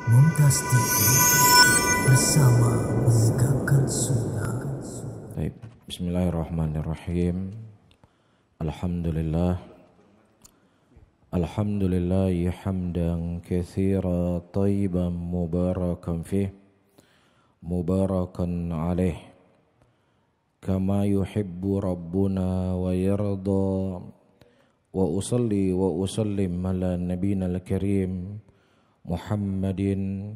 Mumtaz TV bersama menegakkan sunnah. Baik, bismillahirrahmanirrahim. Alhamdulillah. Alhamdulillahi hamdan katsira thayyiban mubarakan fih, mubarakan alaih, kama yuhibbu rabbuna wa yarda. Wa usalli wa usallim ala nabiyina al-karim Muhammadin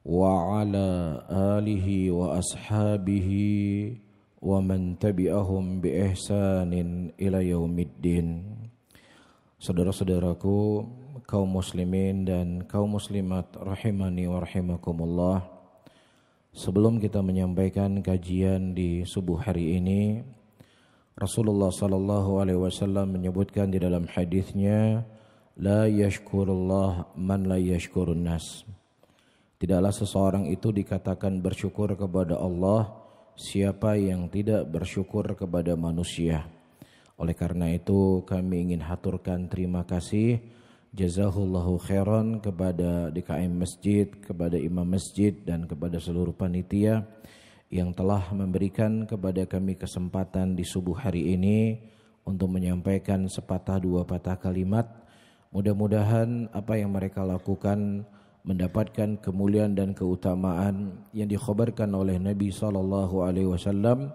wa ala alihi wa ashabihi wa man tabi'ahum bi ihsanin ila yaumiddin. Saudara-saudaraku kaum muslimin dan kaum muslimat rahimani wa rahimakumullah, sebelum kita menyampaikan kajian di subuh hari ini, Rasulullah sallallahu alaihi wasallam menyebutkan di dalam hadisnya, la yashkurullah man la yashkurun nas. Tidaklah seseorang itu dikatakan bersyukur kepada Allah siapa yang tidak bersyukur kepada manusia. Oleh karena itu kami ingin haturkan terima kasih jazahullahu khairan kepada DKM Masjid, kepada imam masjid dan kepada seluruh panitia yang telah memberikan kepada kami kesempatan di subuh hari ini untuk menyampaikan sepatah dua patah kalimat. Mudah-mudahan apa yang mereka lakukan mendapatkan kemuliaan dan keutamaan yang dikhabarkan oleh Nabi SAW.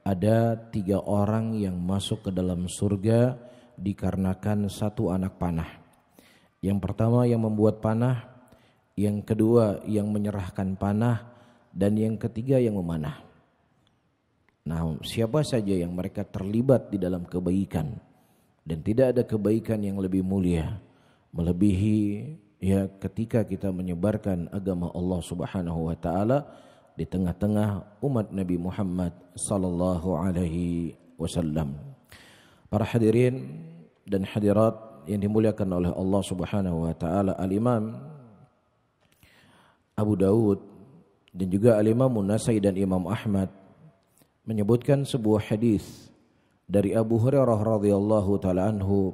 Ada 3 orang yang masuk ke dalam surga dikarenakan satu anak panah. Yang pertama yang membuat panah, yang kedua yang menyerahkan panah, dan yang ketiga yang memanah. Nah, siapa saja yang mereka terlibat di dalam kebaikan, dan tidak ada kebaikan yang lebih mulia melebihi ketika kita menyebarkan agama Allah Subhanahu wa taala di tengah-tengah umat Nabi Muhammad sallallahu alaihi wasallam. Para hadirin dan hadirat yang dimuliakan oleh Allah Subhanahu wa taala, Al-Imam Abu Daud dan juga Al-Imam An-Nasai dan Imam Ahmad menyebutkan sebuah hadis dari Abu Hurairah radhiyallahu taala anhu,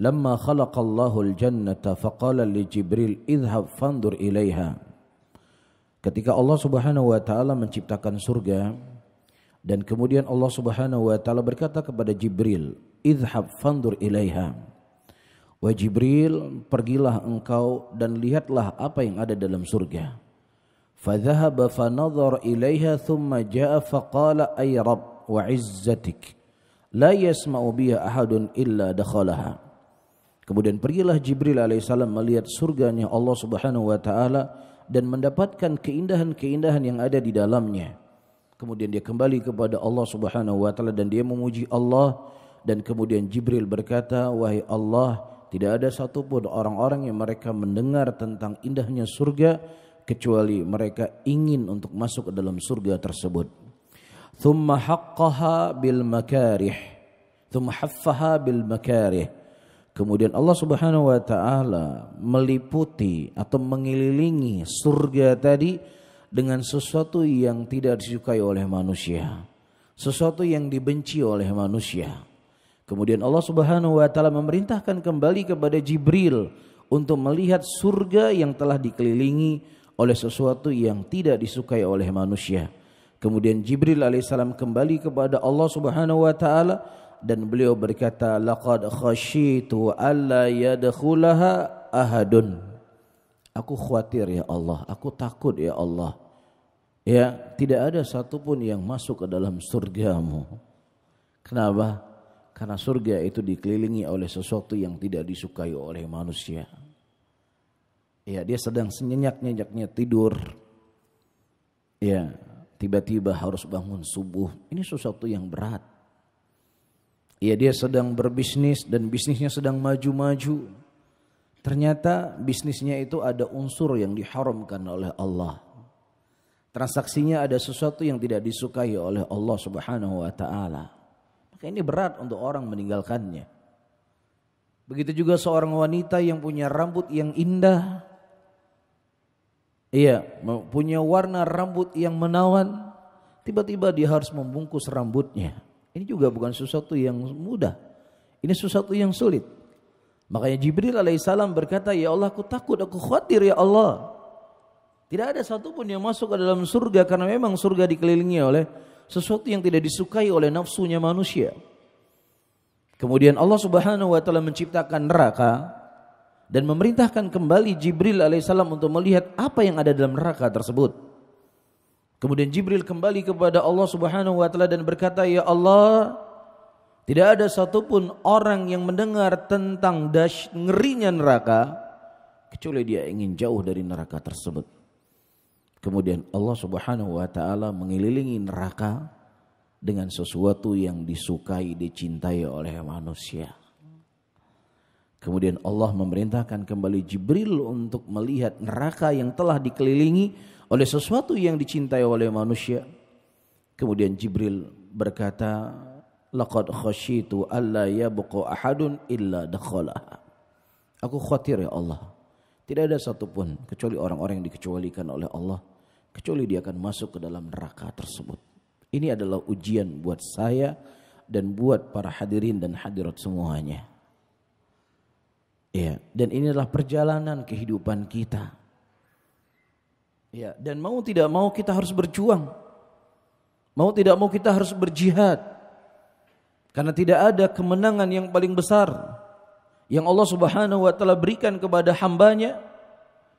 lamma khalaqallahu al-jannata faqala li Jibril idhhab fandur ilaiha. Ketika Allah Subhanahu wa taala menciptakan surga, dan kemudian Allah Subhanahu wa taala berkata kepada Jibril, idhhab fandur ilaiha. Wa Jibril, pergilah engkau dan lihatlah apa yang ada dalam surga. Fadhahaba fanadhara ilaiha thumma jaa faqala ay rabb wa izzatik la yasma'u biha ahadun illa dakhalaha. Kemudian pergilah Jibril alaihissalam melihat surganya Allah Subhanahu wa taala dan mendapatkan keindahan-keindahan yang ada di dalamnya. Kemudian dia kembali kepada Allah Subhanahu wa taala dan dia memuji Allah, dan kemudian Jibril berkata, wahai Allah, tidak ada satupun orang-orang yang mereka mendengar tentang indahnya surga kecuali mereka ingin untuk masuk ke dalam surga tersebut. Thumma haqqaha bil makarih, thumma haffaha bil makarih. Kemudian Allah Subhanahu wa taala meliputi atau mengelilingi surga tadi dengan sesuatu yang tidak disukai oleh manusia, sesuatu yang dibenci oleh manusia. Kemudian Allah Subhanahu wa taala memerintahkan kembali kepada Jibril untuk melihat surga yang telah dikelilingi oleh sesuatu yang tidak disukai oleh manusia. Kemudian Jibril alaihissalam kembali kepada Allah Subhanahu wa taala dan beliau berkata, laqad khasyitu alla yadkhulaha ahadun. Aku khawatir ya Allah, aku takut ya Allah, ya tidak ada satupun yang masuk ke dalam surgamu. Kenapa? Karena surga itu dikelilingi oleh sesuatu yang tidak disukai oleh manusia. Ya, dia sedang senyenyak-nyenyaknya tidur, ya tiba-tiba harus bangun subuh. Ini sesuatu yang berat. Ya, dia sedang berbisnis dan bisnisnya sedang maju-maju. Ternyata bisnisnya itu ada unsur yang diharamkan oleh Allah. Transaksinya ada sesuatu yang tidak disukai oleh Allah Subhanahu wa taala. Maka ini berat untuk orang meninggalkannya. Begitu juga seorang wanita yang punya rambut yang indah, punya warna rambut yang menawan, tiba-tiba dia harus membungkus rambutnya. Ini juga bukan sesuatu yang mudah. Ini sesuatu yang sulit. Makanya Jibril alaihissalam berkata, ya Allah, aku takut, aku khawatir ya Allah. Tidak ada satupun yang masuk ke dalam surga karena memang surga dikelilingi oleh sesuatu yang tidak disukai oleh nafsunya manusia. Kemudian Allah Subhanahu wa taala menciptakan neraka dan memerintahkan kembali Jibril alaihissalam untuk melihat apa yang ada dalam neraka tersebut. Kemudian Jibril kembali kepada Allah Subhanahu wa taala dan berkata, "Ya Allah, tidak ada satupun orang yang mendengar tentang ngerinya neraka kecuali dia ingin jauh dari neraka tersebut." Kemudian Allah Subhanahu wa taala mengelilingi neraka dengan sesuatu yang disukai, dicintai oleh manusia. Kemudian Allah memerintahkan kembali Jibril untuk melihat neraka yang telah dikelilingi oleh sesuatu yang dicintai oleh manusia. Kemudian Jibril berkata, "Laqad khasyitu alla yabqa ahadun illa dakhalaha." Aku khawatir ya Allah, tidak ada satupun kecuali orang-orang yang dikecualikan oleh Allah, kecuali dia akan masuk ke dalam neraka tersebut. Ini adalah ujian buat saya dan buat para hadirin dan hadirat semuanya. Ya, dan ini adalah perjalanan kehidupan kita. Ya, dan mau tidak mau kita harus berjuang. Mau tidak mau kita harus berjihad. Karena tidak ada kemenangan yang paling besar yang Allah Subhanahu wa taala berikan kepada hambanya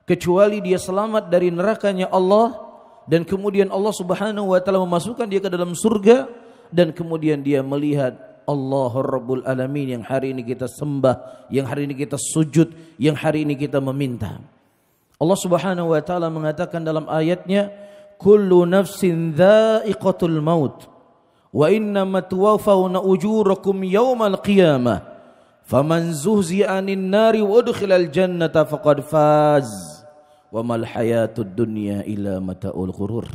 kecuali dia selamat dari nerakanya Allah. Dan kemudian Allah Subhanahu wa taala memasukkan dia ke dalam surga, dan kemudian dia melihat Allah Rabbul Alamin yang hari ini kita sembah, yang hari ini kita sujud, yang hari ini kita meminta. Allah Subhanahu wa taala mengatakan dalam ayatnya, "Kullu nafsin dha'iqatul maut wa innama tuwaffawna ujurakum yawmal qiyamah faman zuhzi'a 'anil nari wa udkhilal jannata faqad faz." Wa mal hayatud dunya illa mata'ul ghurur.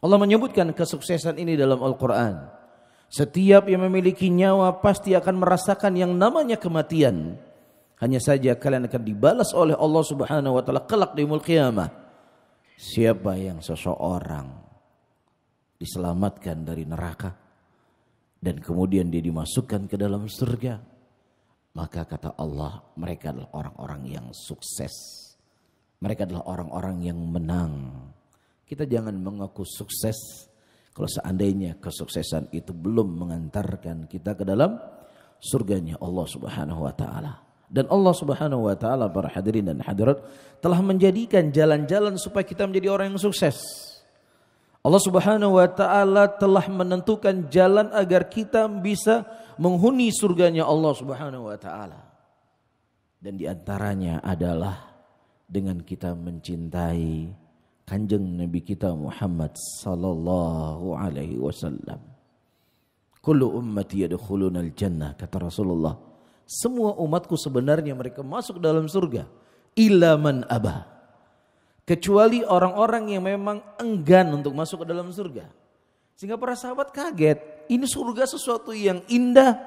Allah menyebutkan kesuksesan ini dalam Al-Qur'an. Setiap yang memiliki nyawa pasti akan merasakan yang namanya kematian. Hanya saja kalian akan dibalas oleh Allah Subhanahu wa taala kelak di yaumul qiyamah. Siapa yang seseorang diselamatkan dari neraka dan kemudian dia dimasukkan ke dalam surga, maka kata Allah, mereka adalah orang-orang yang sukses. Mereka adalah orang-orang yang menang. Kita jangan mengaku sukses kalau seandainya kesuksesan itu belum mengantarkan kita ke dalam surganya Allah Subhanahu wa taala. Dan Allah Subhanahu wa taala, para hadirin dan hadirat, telah menjadikan jalan-jalan supaya kita menjadi orang yang sukses. Allah Subhanahu wa taala telah menentukan jalan agar kita bisa menghuni surganya Allah Subhanahu wa taala. Dan di antaranya adalah dengan kita mencintai kanjeng Nabi kita Muhammad sallallahu alaihi wasallam. Kullu ummati yadkhulunal jannah, kata Rasulullah. Semua umatku sebenarnya mereka masuk dalam surga. Illa man aba. Kecuali orang-orang yang memang enggan untuk masuk ke dalam surga. Sehingga para sahabat kaget. Ini surga sesuatu yang indah.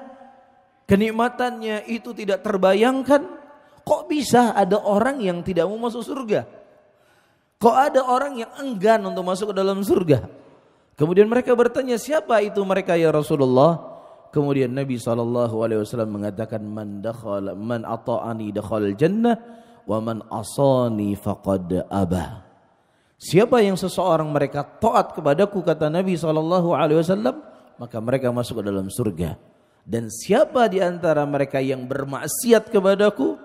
Kenikmatannya itu tidak terbayangkan. Kok bisa ada orang yang tidak mau masuk surga? Kok ada orang yang enggan untuk masuk ke dalam surga? Kemudian mereka bertanya, siapa itu mereka ya Rasulullah? Kemudian Nabi SAW mengatakan, man ata'ani dakhalal jannah wa man asani faqad aba. Siapa yang seseorang mereka taat kepadaku, kata Nabi SAW, maka mereka masuk ke dalam surga. Dan siapa di antara mereka yang bermaksiat kepadaku,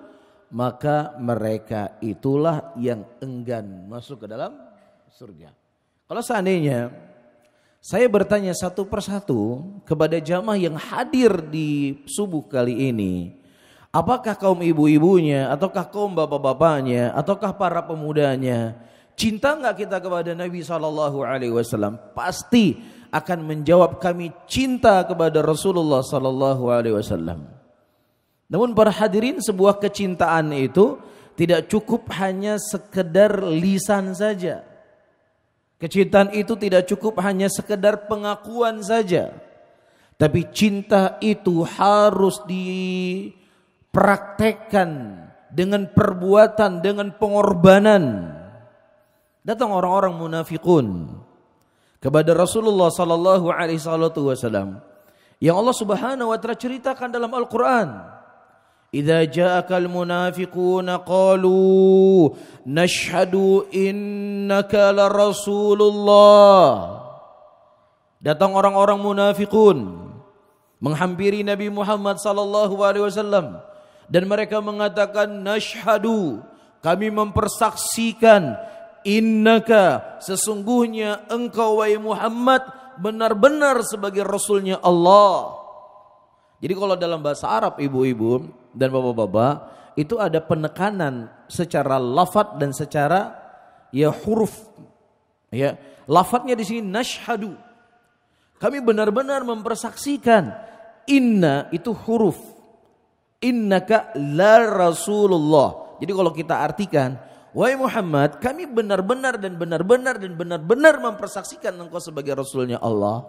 maka mereka itulah yang enggan masuk ke dalam surga. Kalau seandainya saya bertanya satu persatu kepada jamaah yang hadir di subuh kali ini, apakah kaum ibu-ibunya, ataukah kaum bapak-bapaknya, ataukah para pemudanya, cinta enggak kita kepada Nabi SAW? Pasti akan menjawab, kami cinta kepada Rasulullah SAW. Namun para hadirin, sebuah kecintaan itu tidak cukup hanya sekedar lisan saja. Kecintaan itu tidak cukup hanya sekedar pengakuan saja. Tapi cinta itu harus dipraktekkan dengan perbuatan, dengan pengorbanan. Datang orang-orang munafikun kepada Rasulullah sallallahu alaihi wasallam yang Allah Subhanahu wa taala ceritakan dalam Al-Qur'an. idza ja'akal munafiquna qalu nashhadu innaka la rasulullah. Datang orang-orang munafikun menghampiri Nabi Muhammad sallallahu alaihi wasallam dan mereka mengatakan nashhadu, kami mempersaksikan, innaka, sesungguhnya engkau wahai Muhammad benar-benar sebagai rasulnya Allah. Jadi kalau dalam bahasa Arab ibu-ibu dan bapak-bapak itu ada penekanan secara lafaz dan secara huruf. Ya, lafadznya di sini nashhadu. Kami benar-benar mempersaksikan. Inna itu huruf. Innaka la rasulullah. Jadi kalau kita artikan, wahai Muhammad, kami benar-benar dan benar-benar mempersaksikan engkau sebagai rasulnya Allah.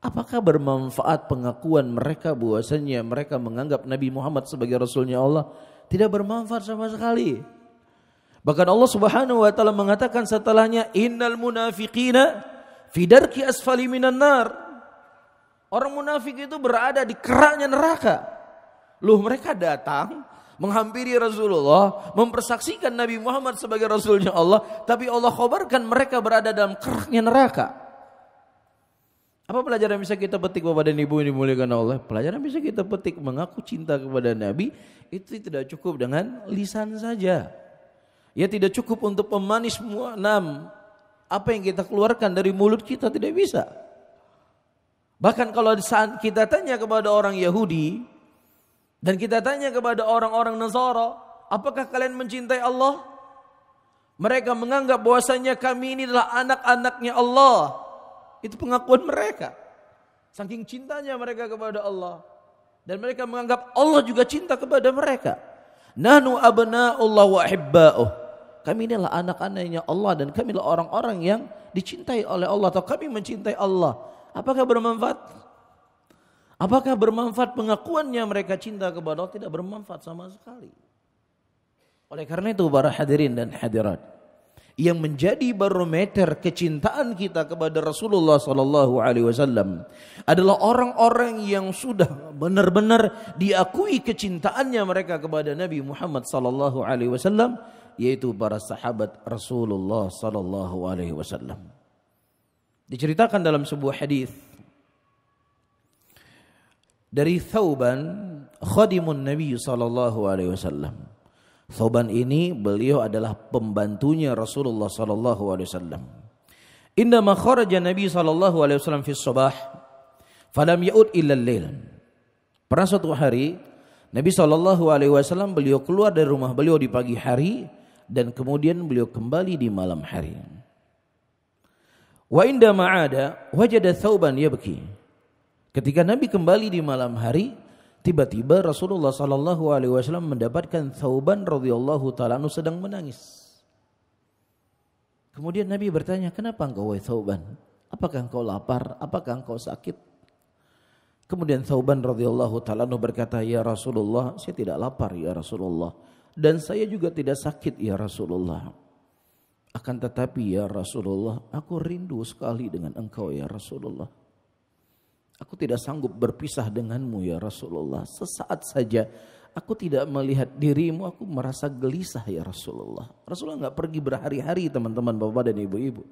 Apakah bermanfaat pengakuan mereka bahwasanya mereka menganggap Nabi Muhammad sebagai rasulnya Allah? Tidak bermanfaat sama sekali. Bahkan Allah Subhanahu wa taala mengatakan setelahnya, innal munafiqina fi darki asfali minan nar. Orang munafik itu berada di keraknya neraka. Loh, mereka datang menghampiri Rasulullah, mempersaksikan Nabi Muhammad sebagai rasulnya Allah, tapi Allah khabarkan mereka berada dalam keraknya neraka. Apa pelajaran bisa kita petik Bapak dan Ibu yang dimuliakan Allah? Pelajaran bisa kita petik, mengaku cinta kepada Nabi itu tidak cukup dengan lisan saja. Ya, tidak cukup untuk pemanis apa yang kita keluarkan dari mulut kita, tidak bisa. Bahkan kalau saat kita tanya kepada orang Yahudi dan kita tanya kepada orang-orang Nasara, apakah kalian mencintai Allah? Mereka menganggap bahwasanya kami ini adalah anak-anaknya Allah. Itu pengakuan mereka. Saking cintanya mereka kepada Allah. Dan mereka menganggap Allah juga cinta kepada mereka. Nahnu abna'ullah wa ahibba'uh. Kami inilah anak-anaknya Allah dan kami adalah orang-orang yang dicintai oleh Allah atau kami mencintai Allah. Apakah bermanfaat? Apakah bermanfaat pengakuannya mereka cinta kepada Allah? Tidak bermanfaat sama sekali. Oleh karena itu para hadirin dan hadirat, yang menjadi barometer kecintaan kita kepada Rasulullah sallallahu alaihi wasallam adalah orang-orang yang sudah benar-benar diakui kecintaannya mereka kepada Nabi Muhammad sallallahu alaihi wasallam, yaitu para sahabat Rasulullah sallallahu alaihi wasallam. Diceritakan dalam sebuah hadis dari Thauban, khadimun Nabi sallallahu alaihi wasallam. Thauban ini beliau adalah pembantunya Rasulullah sallallahu alaihi wasallam. Indama kharaja Nabi sallallahu alaihi wasallam fi sabah, falam yaud illa al-lail. Pernah suatu hari Nabi sallallahu alaihi wasallam beliau keluar dari rumah beliau di pagi hari dan kemudian beliau kembali di malam hari. Wa indama ada wajada Thauban yabki. Ketika Nabi kembali di malam hari, tiba-tiba Rasulullah sallallahu alaihi wasallam mendapatkan Thauban radhiyallahu taala anhu sedang menangis. Kemudian Nabi bertanya, "Kenapa engkau wahai Thauban? Apakah engkau lapar? Apakah engkau sakit?" Kemudian Thauban radhiyallahu taala anhu berkata, "Ya Rasulullah, saya tidak lapar ya Rasulullah, dan saya juga tidak sakit ya Rasulullah. Akan tetapi ya Rasulullah, aku rindu sekali dengan engkau ya Rasulullah. Aku tidak sanggup berpisah denganmu ya Rasulullah. Sesaat saja aku tidak melihat dirimu, aku merasa gelisah ya Rasulullah." Rasulullah enggak pergi berhari-hari teman-teman, bapak dan ibu-ibu.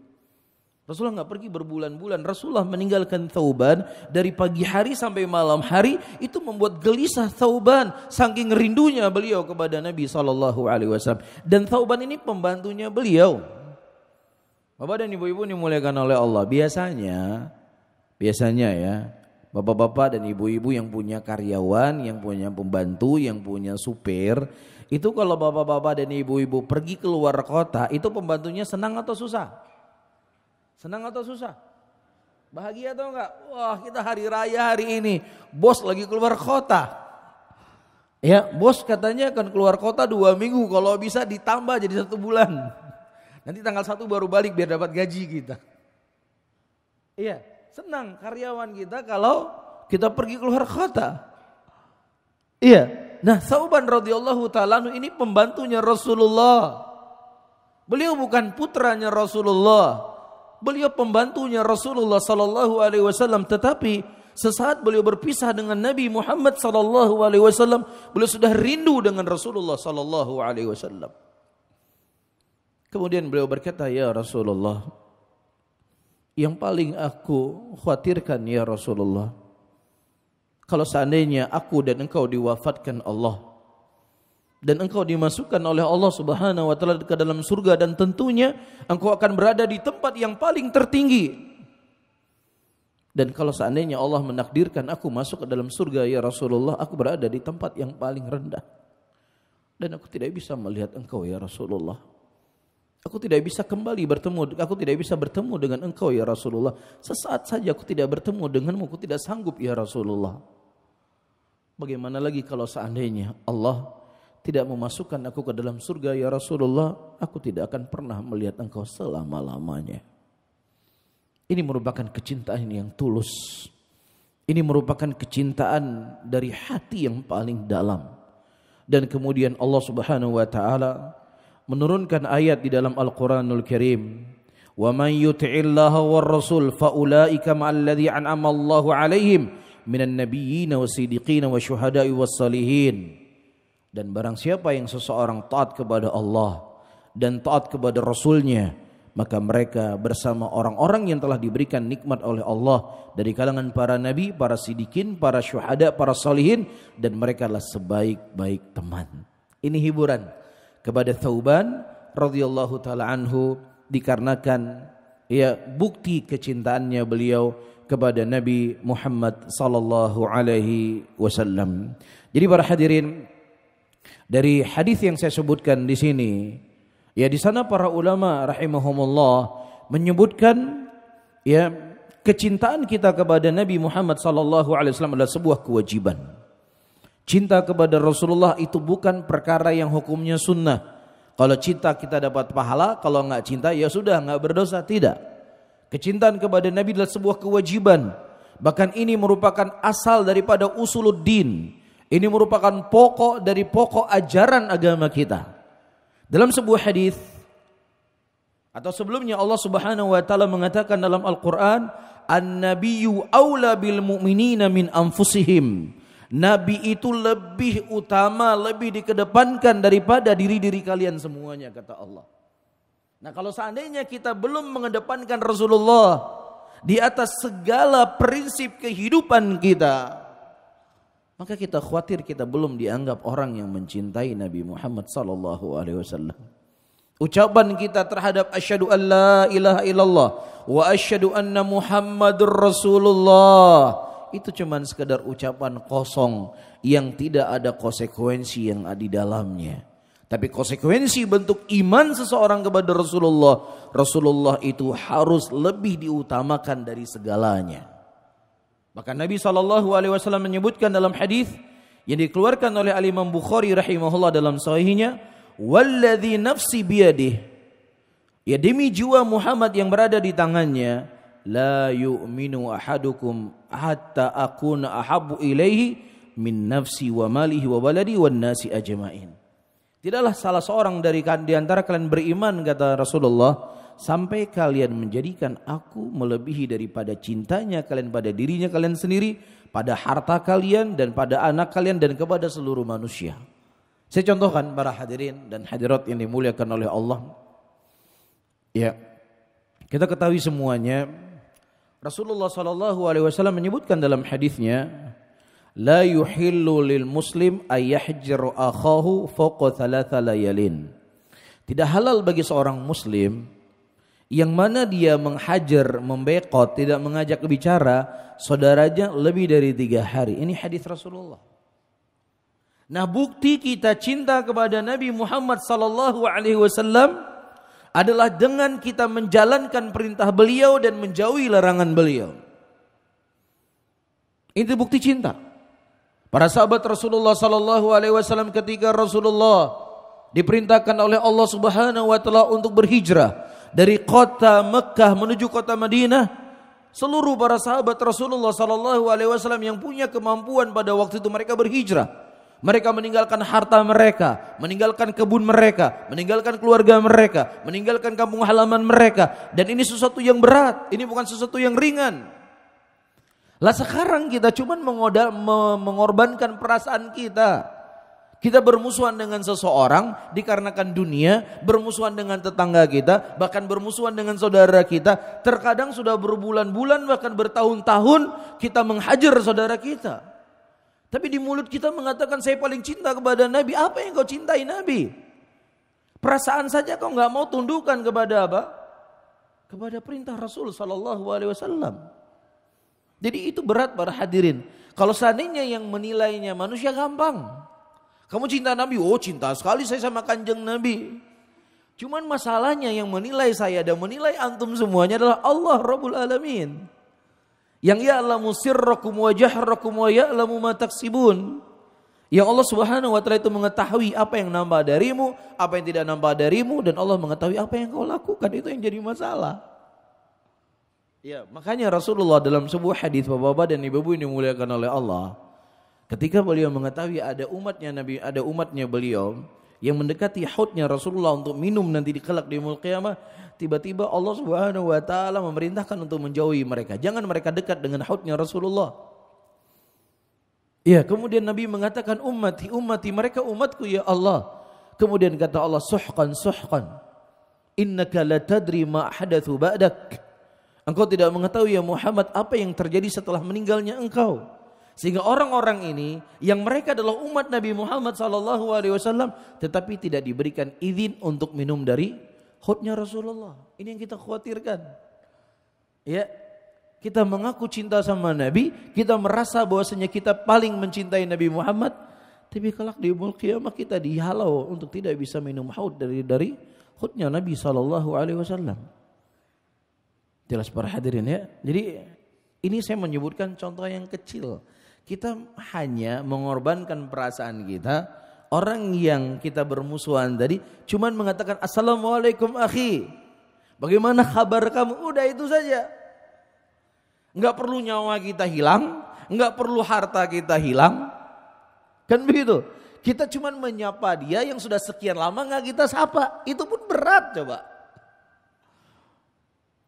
Rasulullah enggak pergi berbulan-bulan. Rasulullah meninggalkan Thauban dari pagi hari sampai malam hari. Itu membuat gelisah Thauban saking rindunya beliau kepada Nabi SAW. Dan Thauban ini pembantunya beliau. Bapak dan ibu-ibu dimuliakan oleh Allah. Biasanya ya, bapak-bapak dan ibu-ibu yang punya karyawan, yang punya pembantu, yang punya supir, itu kalau bapak-bapak dan ibu-ibu pergi keluar kota, itu pembantunya senang atau susah? Senang atau susah? Bahagia atau enggak? Wah, kita hari raya hari ini, bos lagi keluar kota. Ya, bos katanya akan keluar kota 2 minggu, kalau bisa ditambah jadi 1 bulan. Nanti tanggal 1 baru balik biar dapat gaji kita. Iya, senang karyawan kita kalau kita pergi keluar kota. Iya. Nah, Thauban radhiyallahu taala ini pembantunya Rasulullah. Beliau bukan putranya Rasulullah. Beliau pembantunya Rasulullah sallallahu alaihi wasallam, tetapi Sesaat beliau berpisah dengan Nabi Muhammad sallallahu alaihi wasallam, beliau sudah rindu dengan Rasulullah sallallahu alaihi wasallam. Kemudian beliau berkata, "Ya Rasulullah, yang paling aku khawatirkan ya Rasulullah, kalau seandainya aku dan engkau diwafatkan Allah dan engkau dimasukkan oleh Allah Subhanahu wa taala ke dalam surga, dan tentunya engkau akan berada di tempat yang paling tertinggi. Dan kalau seandainya Allah menakdirkan aku masuk ke dalam surga ya Rasulullah, aku berada di tempat yang paling rendah. Dan aku tidak bisa melihat engkau ya Rasulullah. Aku tidak bisa kembali bertemu, aku tidak bisa bertemu dengan engkau ya Rasulullah. Sesaat saja aku tidak bertemu denganmu, aku tidak sanggup ya Rasulullah. Bagaimana lagi kalau seandainya Allah tidak memasukkan aku ke dalam surga ya Rasulullah, aku tidak akan pernah melihat engkau selama-lamanya." Ini merupakan kecintaan yang tulus. Ini merupakan kecintaan dari hati yang paling dalam. Dan kemudian Allah Subhanahu wa taala menurunkan ayat di dalam Al-Qur'anul Karim, "Wa man yuti'illaha war rasul fa ulaika ma'al ladzi an'ama Allahu 'alaihim minan nabiyyin was-siddiqin wasyuhada'i was-salihin." Dan barang siapa yang seseorang taat kepada Allah dan taat kepada Rasulnya, maka mereka bersama orang-orang yang telah diberikan nikmat oleh Allah dari kalangan para nabi, para siddiqin, para syuhada, para salihin, dan mereka adalah sebaik-baik teman. Ini hiburan kepada Thauban radhiyallahu taala anhu dikarenakan ya bukti kecintaannya beliau kepada Nabi Muhammad sallallahu alaihi wasallam. Jadi para hadirin, dari hadis yang saya sebutkan di sini, ya di sana para ulama rahimahumullah menyebutkan ya kecintaan kita kepada Nabi Muhammad sallallahu alaihi wasallam adalah sebuah kewajiban. Cinta kepada Rasulullah itu bukan perkara yang hukumnya sunnah. Kalau cinta kita dapat pahala, kalau enggak cinta ya sudah enggak berdosa, tidak. Kecintaan kepada Nabi adalah sebuah kewajiban. Bahkan ini merupakan asal daripada usuluddin. Ini merupakan pokok dari pokok ajaran agama kita. Dalam sebuah hadis atau sebelumnya Allah Subhanahu wa taala mengatakan dalam Al-Qur'an, "An-nabiyyu aula bil mu'minina min anfusihim." Nabi itu lebih utama, lebih dikedepankan daripada diri-diri kalian semuanya, kata Allah. Nah, kalau seandainya kita belum mengedepankan Rasulullah di atas segala prinsip kehidupan kita, maka kita khawatir kita belum dianggap orang yang mencintai Nabi Muhammad sallallahu alaihi wasallam. Ucapan kita terhadap asyhadu an la ilaha illallah wa asyhadu anna Muhammadur Rasulullah itu cuman sekedar ucapan kosong yang tidak ada konsekuensi yang ada di dalamnya. Tapi konsekuensi bentuk iman seseorang kepada Rasulullah itu harus lebih diutamakan dari segalanya. Maka Nabi SAW menyebutkan dalam hadis yang dikeluarkan oleh Al-Imam Bukhari rahimahullah dalam sahihnya, "Walladzi nafsi biyadih." Ya, demi jiwa Muhammad yang berada di tangannya, "La yu'minu ahadukum hatta akuna ahabbu ilaihi min nafsi wa malihi wa waladi wan nasi ajma'in." Tidaklah salah seorang dari antara kalian beriman, kata Rasulullah, sampai kalian menjadikan aku melebihi daripada cintanya kalian pada dirinya kalian sendiri, pada harta kalian dan pada anak kalian dan kepada seluruh manusia. Saya contohkan para hadirin dan hadirat yang dimuliakan oleh Allah. Ya, kita ketahui semuanya Rasulullah SAW menyebutkan dalam hadisnya, "La yuhillu lil muslim ayyahjiru akhahu fawqa thalatha layalin." Tidak halal bagi seorang muslim yang mana dia menghajar, membekot, tidak mengajak bicara saudaranya lebih dari 3 hari. Ini hadis Rasulullah. Nah, bukti kita cinta kepada Nabi Muhammad sallallahu alaihi wasallam adalah dengan kita menjalankan perintah beliau dan menjauhi larangan beliau. Itu bukti cinta. Para sahabat Rasulullah sallallahu alaihi wasallam ketika Rasulullah diperintahkan oleh Allah Subhanahu wa taala untuk berhijrah dari kota Mekah menuju kota Madinah, seluruh para sahabat Rasulullah sallallahu alaihi wasallam yang punya kemampuan pada waktu itu mereka berhijrah. Mereka meninggalkan harta mereka, meninggalkan kebun mereka, meninggalkan keluarga mereka, meninggalkan kampung halaman mereka, dan ini sesuatu yang berat, ini bukan sesuatu yang ringan. Lah sekarang kita cuman mengorbankan perasaan kita. Kita bermusuhan dengan seseorang dikarenakan dunia, bermusuhan dengan tetangga kita, bahkan bermusuhan dengan saudara kita. Terkadang sudah berbulan-bulan bahkan bertahun-tahun kita menghajar saudara kita. Tapi di mulut kita mengatakan saya paling cinta kepada Nabi. Apa yang kau cintai Nabi? Perasaan saja kau nggak mau tundukkan kepada apa? Kepada perintah Rasul sallallahu alaihi wasallam. Jadi itu berat para hadirin. Kalau seandainya yang menilainya manusia gampang. Kamu cinta Nabi, oh cinta sekali saya sama kanjeng Nabi. Cuman masalahnya yang menilai saya dan menilai antum semuanya adalah Allah Rabbul Alamin. Yang ya'lamu sirrakum wa jahrakum wa ya'lamu ma taksibun. Yang Allah Subhanahu wa taala itu mengetahui apa yang nampak darimu, apa yang tidak nampak darimu, dan Allah mengetahui apa yang kau lakukan. Itu yang jadi masalah. Ya, makanya Rasulullah dalam sebuah hadis Bapak-bapak dan Ibu-ibu yang dimuliakan oleh Allah, ketika beliau mengetahui ada umatnya Nabi, ada umatnya beliau yang mendekati haudnya Rasulullah untuk minum nanti di kelak di yaumul qiyamah, tiba-tiba Allah Subhanahu wa taala memerintahkan untuk menjauhi mereka. Jangan mereka dekat dengan haudnya Rasulullah. Ya, kemudian Nabi mengatakan ummati, ummati, mereka umatku ya Allah. Kemudian kata Allah, suhqan, suhqan. Innaka la tadri ma hadatsu ba'dak. Engkau tidak mengetahui ya Muhammad apa yang terjadi setelah meninggalnya engkau. Sehingga orang-orang ini yang mereka adalah umat Nabi Muhammad SAW tetapi tidak diberikan izin untuk minum dari haudnya Rasulullah. Ini yang kita khawatirkan. Ya, kita mengaku cinta sama Nabi, kita merasa bahwasanya kita paling mencintai Nabi Muhammad, tapi kelak di yaumul qiyamah kita dihalau untuk tidak bisa minum haud dari haudnya Nabi SAW. Jelas para hadirin ya. Jadi ini saya menyebutkan contoh yang kecil. Kita hanya mengorbankan perasaan kita. Orang yang kita bermusuhan tadi cuman mengatakan assalamualaikum akhi, bagaimana kabar kamu? Udah itu saja. Enggak perlu nyawa kita hilang, enggak perlu harta kita hilang. Kan begitu. Kita cuman menyapa dia yang sudah sekian lama enggak kita sapa. Itu pun berat coba.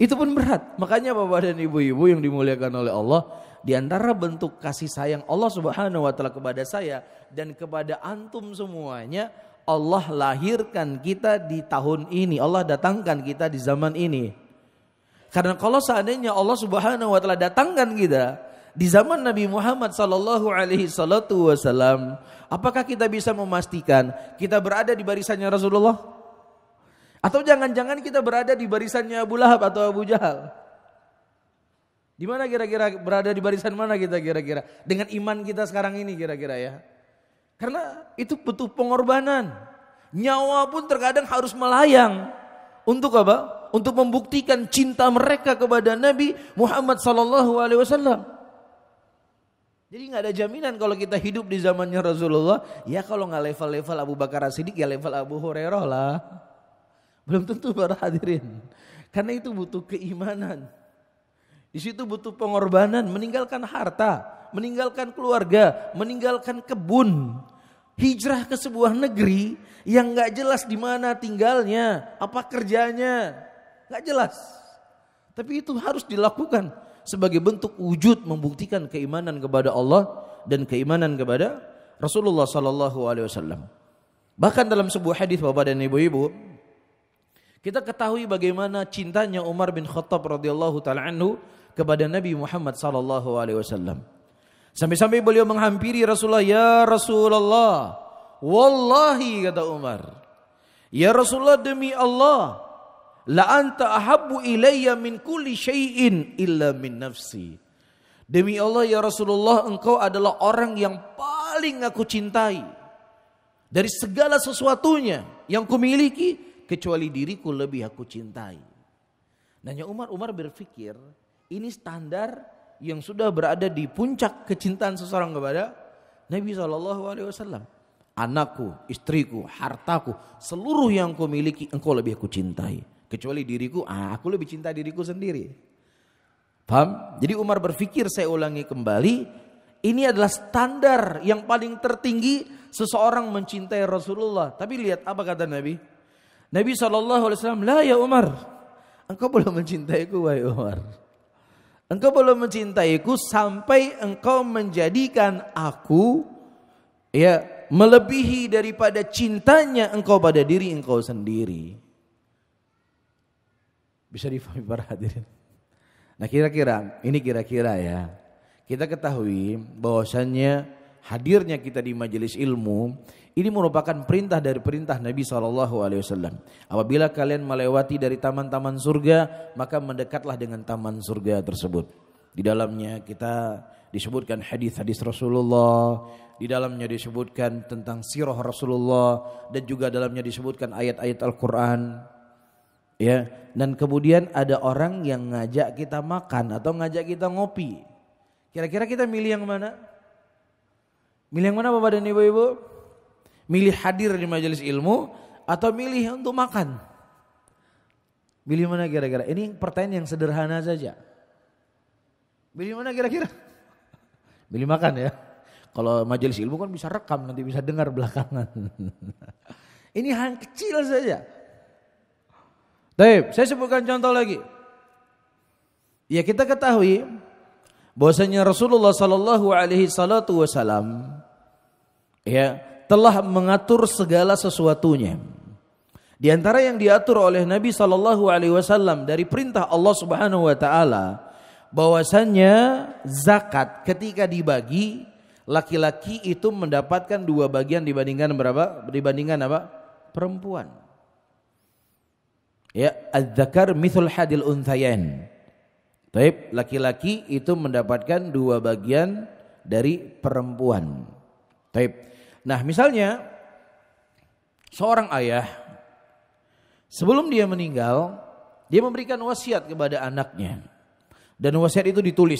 Itu pun berat. Makanya Bapak dan Ibu-ibu yang dimuliakan oleh Allah, di antara bentuk kasih sayang Allah Subhanahu wa taala kepada saya dan kepada antum semuanya, Allah lahirkan kita di tahun ini, Allah datangkan kita di zaman ini. Karena kalau seandainya Allah Subhanahu wa taala datangkan kita di zaman Nabi Muhammad sallallahu alaihi wasallam, apakah kita bisa memastikan kita berada di barisannya Rasulullah? Atau jangan-jangan kita berada di barisannya Abu Lahab atau Abu Jahal? Di mana kira-kira, berada di barisan mana kita kira-kira? Dengan iman kita sekarang ini kira-kira ya. Karena itu butuh pengorbanan. Nyawa pun terkadang harus melayang. Untuk apa? Untuk membuktikan cinta mereka kepada Nabi Muhammad SAW. Jadi gak ada jaminan kalau kita hidup di zamannya Rasulullah. Ya kalau gak level-level Abu Bakar As-Siddiq ya level Abu Hurairah lah. Belum tentu para hadirin. Karena itu butuh keimanan. Di situ butuh pengorbanan, meninggalkan harta, meninggalkan keluarga, meninggalkan kebun, hijrah ke sebuah negeri yang nggak jelas di mana tinggalnya, apa kerjanya, nggak jelas. Tapi itu harus dilakukan sebagai bentuk wujud membuktikan keimanan kepada Allah dan keimanan kepada Rasulullah SAW. Bahkan dalam sebuah hadis Bapak dan Ibu-ibu, kita ketahui bagaimana cintanya Umar bin Khattab radhiyallahu taala anhu kepada Nabi Muhammad sallallahu alaihi wasallam. Sampai-sampai beliau menghampiri Rasulullah, "Ya Rasulullah, wallahi," kata Umar, "ya Rasulullah, demi Allah, la anta ahabbu ilayya min kulli syai'in illa min nafsi." Demi Allah ya Rasulullah, engkau adalah orang yang paling aku cintai dari segala sesuatunya yang kumiliki, kecuali diriku lebih aku cintai. Nanya Umar berpikir ini standar yang sudah berada di puncak kecintaan seseorang kepada Nabi SAW. Anakku, istriku, hartaku, seluruh yang ku miliki engkau lebih aku cintai. Kecuali diriku, aku lebih cinta diriku sendiri. Paham? Jadi Umar berpikir, saya ulangi kembali, ini adalah standar yang paling tertinggi seseorang mencintai Rasulullah. Tapi lihat apa kata Nabi. Nabi SAW, "La ya Umar, engkau belum mencintaiku wahai Umar. engkau belum mencintaiku sampai engkau menjadikan aku melebihi daripada cintanya engkau pada diri engkau sendiri. Bisa difahami para hadirin? Nah kira-kira ya, kita ketahui bahwasannya hadirnya kita di majelis ilmu ini merupakan perintah dari perintah Nabi SAW. Apabila kalian melewati dari taman-taman surga, maka mendekatlah dengan taman surga tersebut. Di dalamnya kita disebutkan hadis-hadis Rasulullah, di dalamnya disebutkan tentang sirah Rasulullah, dan juga dalamnya disebutkan ayat-ayat Al-Quran. Ya, dan kemudian ada orang yang ngajak kita makan atau ngajak kita ngopi. Kira-kira kita milih yang mana? Milih yang mana Bapak dan Ibu-ibu? Milih hadir di majelis ilmu atau milih untuk makan? Milih mana kira-kira? Ini pertanyaan yang sederhana saja. Milih mana kira-kira? Milih makan ya. Kalau majelis ilmu kan bisa rekam, nanti bisa dengar belakangan. Ini hal kecil saja. Baik, saya sebutkan contoh lagi. Ya, kita ketahui bahwasanya Rasulullah sallallahu alaihi wasallam telah mengatur segala sesuatunya. Di antara yang diatur oleh Nabi sallallahu alaihi wasallam dari perintah Allah Subhanahu wa taala bahwasanya zakat ketika dibagi, laki-laki itu mendapatkan 2 bagian dibandingkan berapa? Dibandingkan apa? Perempuan. Ya, az-zakar mithul hadil unthayain. Baik, laki-laki itu mendapatkan 2 bagian dari perempuan. Baik. Nah, misalnya seorang ayah sebelum dia meninggal, dia memberikan wasiat kepada anaknya. Dan wasiat itu ditulis.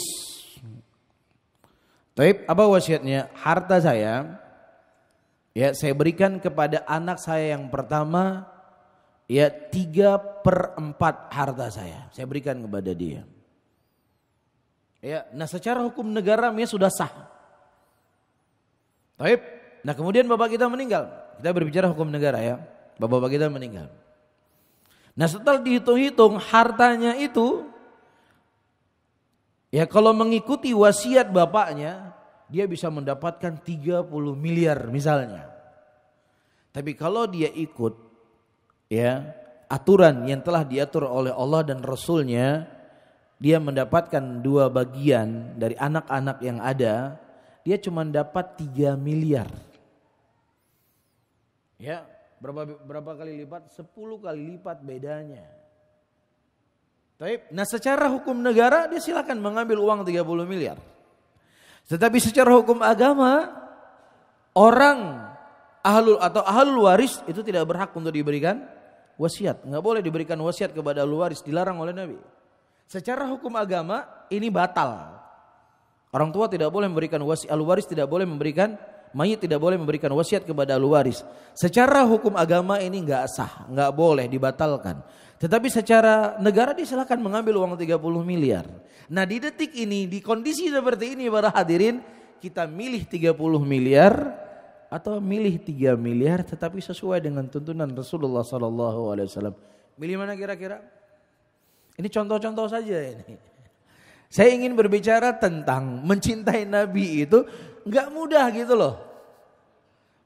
Baik, apa wasiatnya? Harta saya saya berikan kepada anak saya yang pertama 3/4 harta saya berikan kepada dia. Ya, nah secara hukum negara sudah sah. Baik. Nah kemudian bapak kita meninggal. Kita berbicara hukum negara ya. Bapak kita meninggal. Nah setelah dihitung-hitung hartanya itu, kalau mengikuti wasiat bapaknya, dia bisa mendapatkan 30 miliar misalnya. Tapi kalau dia ikut aturan yang telah diatur oleh Allah dan Rasulnya, dia mendapatkan 2 bagian dari anak-anak yang ada, dia cuma dapat 3 miliar. Ya, berapa kali lipat? 10 kali lipat bedanya. Nah secara hukum negara dia silakan mengambil uang 30 miliar. Tetapi secara hukum agama, orang ahlul waris itu tidak berhak untuk diberikan wasiat. Enggak boleh diberikan wasiat kepada ahli waris, dilarang oleh Nabi. Secara hukum agama ini batal. Orang tua tidak boleh memberikan wasiat, ahli waris tidak boleh memberikan, mayit tidak boleh memberikan wasiat kepada ahli waris. Secara hukum agama ini enggak sah, enggak boleh, dibatalkan. Tetapi secara negara disilakan mengambil uang 30 miliar. Nah, di detik ini, di kondisi seperti ini para hadirin, kita milih 30 miliar atau milih 3 miliar tetapi sesuai dengan tuntunan Rasulullah SAW. Milih mana kira-kira? Ini contoh-contoh saja ini. Saya ingin berbicara tentang mencintai Nabi itu enggak mudah gitu loh.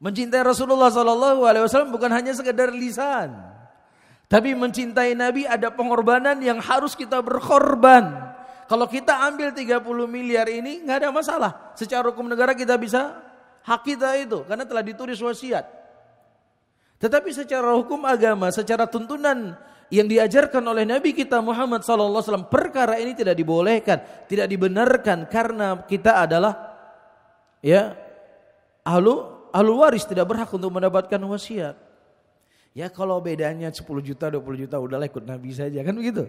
Mencintai Rasulullah SAW bukan hanya sekedar lisan. Tapi mencintai Nabi ada pengorbanan yang harus kita berkorban. Kalau kita ambil 30 miliar ini enggak ada masalah. Secara hukum negara kita bisa hak kita itu karena telah ditulis wasiat. Tetapi secara hukum agama, secara tuntunan yang diajarkan oleh Nabi kita Muhammad SAW, perkara ini tidak dibolehkan, tidak dibenarkan karena kita adalah ahlu waris, tidak berhak untuk mendapatkan wasiat. Ya kalau bedanya 10 juta, 20 juta udahlah ikut Nabi saja kan begitu.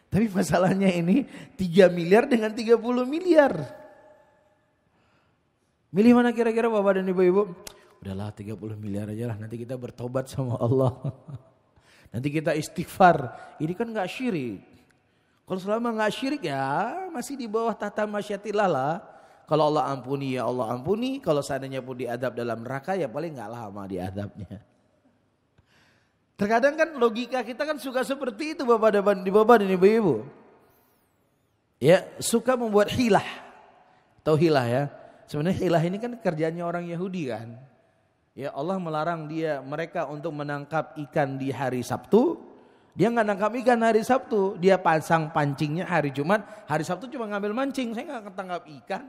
Tapi masalahnya ini 3 miliar dengan 30 miliar. Milih mana kira-kira Bapak dan Ibu-ibu? Udahlah 30 miliar aja lah, nanti kita bertobat sama Allah. Nanti kita istighfar. Ini kan gak syirik. Kalau selama gak syirik ya masih di bawah tata masyiatillah lah. Kalau Allah ampuni ya Allah ampuni. Kalau seandainya pun diadab dalam neraka ya paling gak lama diadabnya. Terkadang kan logika kita kan suka seperti itu Bapak dan Ibu-ibu. Ya, suka membuat hilah. Tahu hilah ya? Sebenarnya hilah ini kan kerjanya orang Yahudi kan. Ya, Allah melarang mereka untuk menangkap ikan di hari Sabtu. Dia nggak nangkap ikan hari Sabtu, dia pasang pancingnya hari Jumat. Hari Sabtu cuma ngambil mancing, saya nggak ketangkap ikan.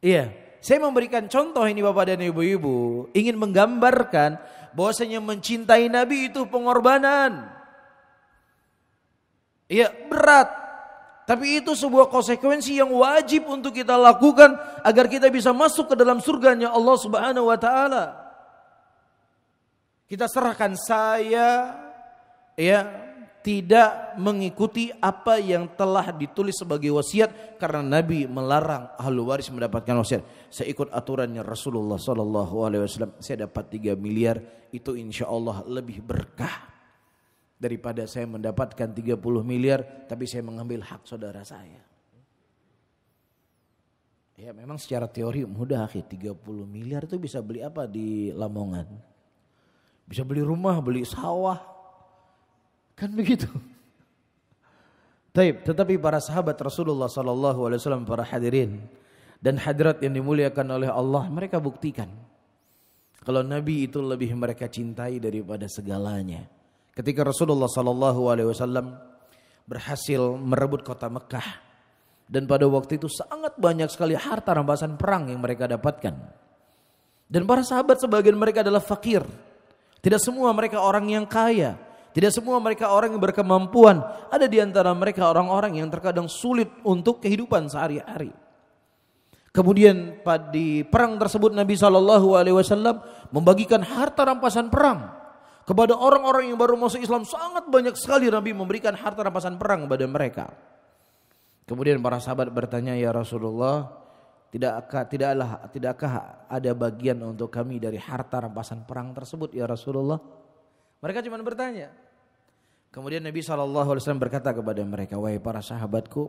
Iya, saya memberikan contoh ini Bapak dan Ibu-ibu, ingin menggambarkan bahwasanya mencintai Nabi itu pengorbanan. Iya, berat. Tapi itu sebuah konsekuensi yang wajib untuk kita lakukan agar kita bisa masuk ke dalam surganya Allah Subhanahu wa taala. Kita serahkan saya tidak mengikuti apa yang telah ditulis sebagai wasiat karena Nabi melarang ahlu waris mendapatkan wasiat. Saya ikut aturannya Rasulullah sallallahu alaihi wasallam. Saya dapat 3 miliar, itu insyaallah lebih berkah daripada saya mendapatkan 30 miliar tapi saya mengambil hak saudara saya. Ya memang secara teori mudah, 30 miliar itu bisa beli apa di Lamongan? Bisa beli rumah, beli sawah. Kan begitu. Tetapi para sahabat Rasulullah sallallahu alaihi wasallam, para hadirin dan hadirat yang dimuliakan oleh Allah, mereka buktikan kalau Nabi itu lebih mereka cintai daripada segalanya. Ketika Rasulullah sallallahu alaihi wasallam berhasil merebut kota Mekah, dan pada waktu itu sangat banyak sekali harta rampasan perang yang mereka dapatkan. Dan para sahabat sebagian mereka adalah fakir. Tidak semua mereka orang yang kaya, tidak semua mereka orang yang berkemampuan. Ada di antara mereka orang-orang yang terkadang sulit untuk kehidupan sehari-hari. Kemudian di perang tersebut Nabi sallallahu alaihi wasallam membagikan harta rampasan perang kepada orang-orang yang baru masuk Islam. Sangat banyak sekali Nabi memberikan harta rampasan perang kepada mereka. Kemudian para sahabat bertanya, ya Rasulullah, tidakkah ada bagian untuk kami dari harta rampasan perang tersebut ya Rasulullah? Mereka cuma bertanya. Kemudian Nabi SAW berkata kepada mereka, wahai para sahabatku,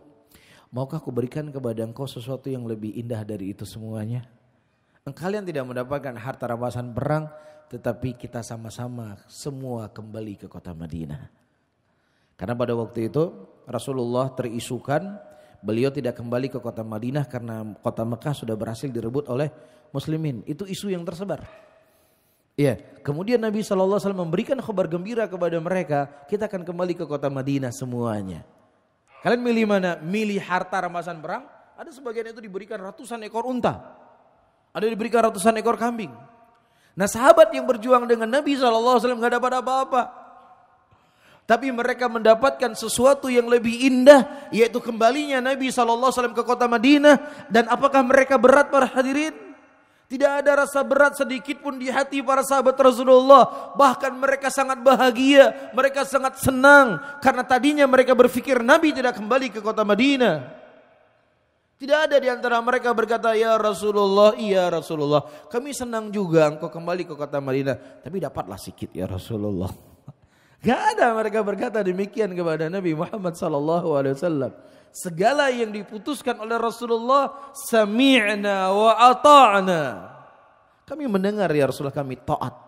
maukah aku berikan kepada engkau sesuatu yang lebih indah dari itu semuanya? Kalian tidak mendapatkan harta rampasan perang, tetapi kita sama-sama semua kembali ke kota Madinah. Karena pada waktu itu Rasulullah terisukan beliau tidak kembali ke kota Madinah karena kota Mekah sudah berhasil direbut oleh muslimin. Itu isu yang tersebar. Ya, kemudian Nabi SAW memberikan kabar gembira kepada mereka, kita akan kembali ke kota Madinah semuanya. Kalian milih mana? Milih harta rampasan perang? Ada sebagian itu diberikan ratusan ekor unta, ada diberikan ratusan ekor kambing. Nah sahabat yang berjuang dengan Nabi SAW gak dapat apa-apa. Tapi mereka mendapatkan sesuatu yang lebih indah, yaitu kembalinya Nabi SAW ke kota Madinah. Dan apakah mereka berat para hadirin? Tidak ada rasa berat sedikit pun di hati para sahabat Rasulullah. Bahkan mereka sangat bahagia, mereka sangat senang. Karena tadinya mereka berpikir Nabi tidak kembali ke kota Madinah. Tidak ada di antara mereka berkata, ya Rasulullah, iya Rasulullah, kami senang juga engkau kembali ke kota Madinah, tapi dapatlah sedikit ya Rasulullah. Gak ada mereka berkata demikian kepada Nabi Muhammad SAW. Segala yang diputuskan oleh Rasulullah, sami'na wa ata'na. Kami mendengar ya Rasulullah, kami taat.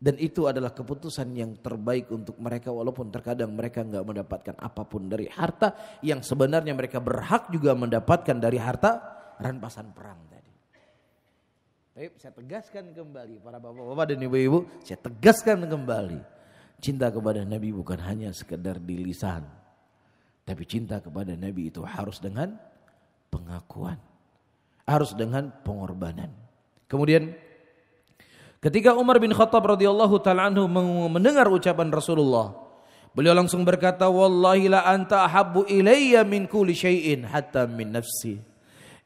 Dan itu adalah keputusan yang terbaik untuk mereka, walaupun terkadang mereka enggak mendapatkan apapun dari harta yang sebenarnya mereka berhak juga mendapatkan dari harta rampasan perang tadi. Baik, saya tegaskan kembali para bapak-bapak dan ibu-ibu, saya tegaskan kembali. Cinta kepada Nabi bukan hanya sekedar di lisan, tapi cinta kepada Nabi itu harus dengan pengakuan, harus dengan pengorbanan. Kemudian ketika Umar bin Khattab radhiyallahu taala anhu mendengar ucapan Rasulullah, beliau langsung berkata, wallahi la anta ahabbu ilayya min kulli syai'in hatta min nafsi.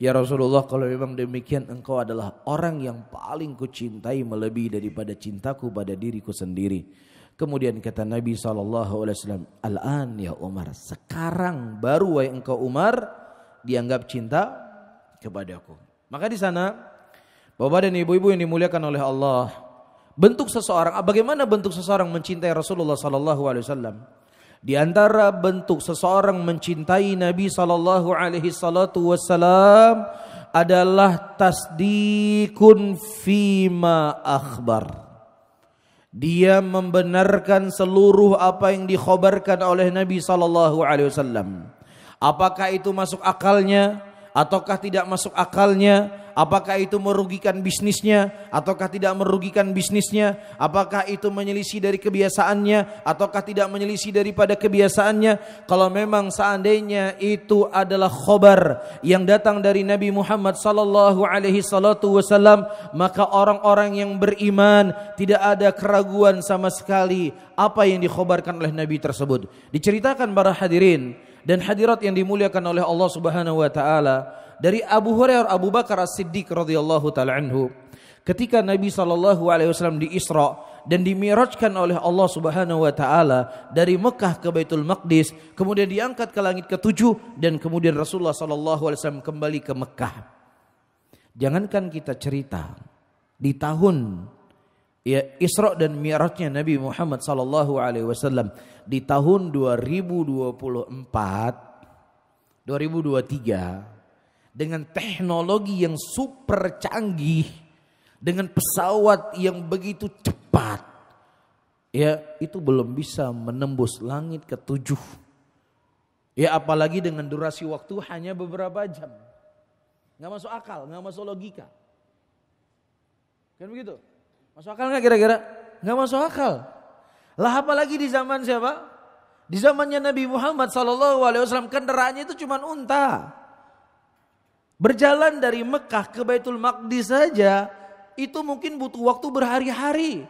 Ya Rasulullah, kalau memang demikian engkau adalah orang yang paling kucintai melebihi daripada cintaku pada diriku sendiri. Kemudian kata Nabi SAW, al-an ya Umar, sekarang baru wahai engkau Umar dianggap cinta kepadaku. Maka di sana Bapak dan ibu-ibu yang dimuliakan oleh Allah, bentuk seseorang, bagaimana bentuk seseorang mencintai Rasulullah SAW? Di antara bentuk seseorang mencintai Nabi SAW adalah tasdikun fima akhbar. Dia membenarkan seluruh apa yang dikhabarkan oleh Nabi SAW. Apakah itu masuk akalnya ataukah tidak masuk akalnya? Apakah itu merugikan bisnisnya ataukah tidak merugikan bisnisnya? Apakah itu menyelisih dari kebiasaannya ataukah tidak menyelisih daripada kebiasaannya? Kalau memang seandainya itu adalah khabar yang datang dari Nabi Muhammad sallallahu alaihi wasallam, maka orang-orang yang beriman tidak ada keraguan sama sekali apa yang dikhabarkan oleh Nabi tersebut. Diceritakan para hadirin dan hadirat yang dimuliakan oleh Allah Subhanahu wa taala, dari Abu Hurairah Abu Bakar As-Siddiq radhiyallahu taala anhu, ketika Nabi sallallahu alaihi wasallam di Isra dan dimirajkan oleh Allah Subhanahu wa taala dari Mekah ke Baitul Maqdis, kemudian diangkat ke langit ke-7 dan kemudian Rasulullah sallallahu alaihi wasallam kembali ke Mekah. Jangankan kita cerita di tahun Isra dan Mi'rajnya Nabi Muhammad sallallahu alaihi wasallam di tahun 2023 dengan teknologi yang super canggih, dengan pesawat yang begitu cepat, ya itu belum bisa menembus langit ke-7. Ya apalagi dengan durasi waktu hanya beberapa jam. Nggak masuk akal, nggak masuk logika. Kan begitu? Masuk akal nggak kira-kira? Nggak masuk akal. Lah apalagi di zaman siapa? Di zamannya Nabi Muhammad SAW, kendaraannya itu cuma unta. Berjalan dari Mekah ke Baitul Maqdis saja itu mungkin butuh waktu berhari-hari.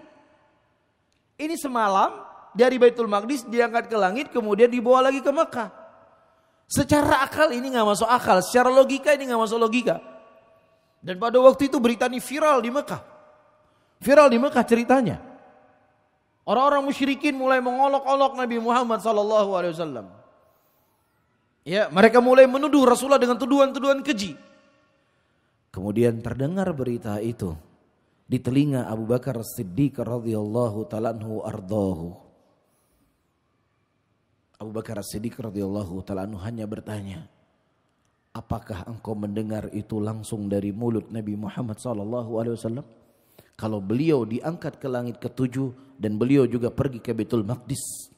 Ini semalam dari Baitul Maqdis diangkat ke langit kemudian dibawa lagi ke Mekah. Secara akal ini nggak masuk akal, secara logika ini nggak masuk logika. Dan pada waktu itu berita ini viral di Mekah. Viral di Mekah ceritanya. Orang-orang musyrikin mulai mengolok-olok Nabi Muhammad SAW. Ya, mereka mulai menuduh Rasulullah dengan tuduhan-tuduhan keji. Kemudian terdengar berita itu di telinga Abu Bakar As-Siddiq radhiyallahu ta'ala anhu ardahu. Abu Bakar As-Siddiq radhiyallahu ta'ala anhu hanya bertanya, apakah engkau mendengar itu langsung dari mulut Nabi Muhammad SAW? Kalau beliau diangkat ke langit ke-7 dan beliau juga pergi ke Baitul Maqdis.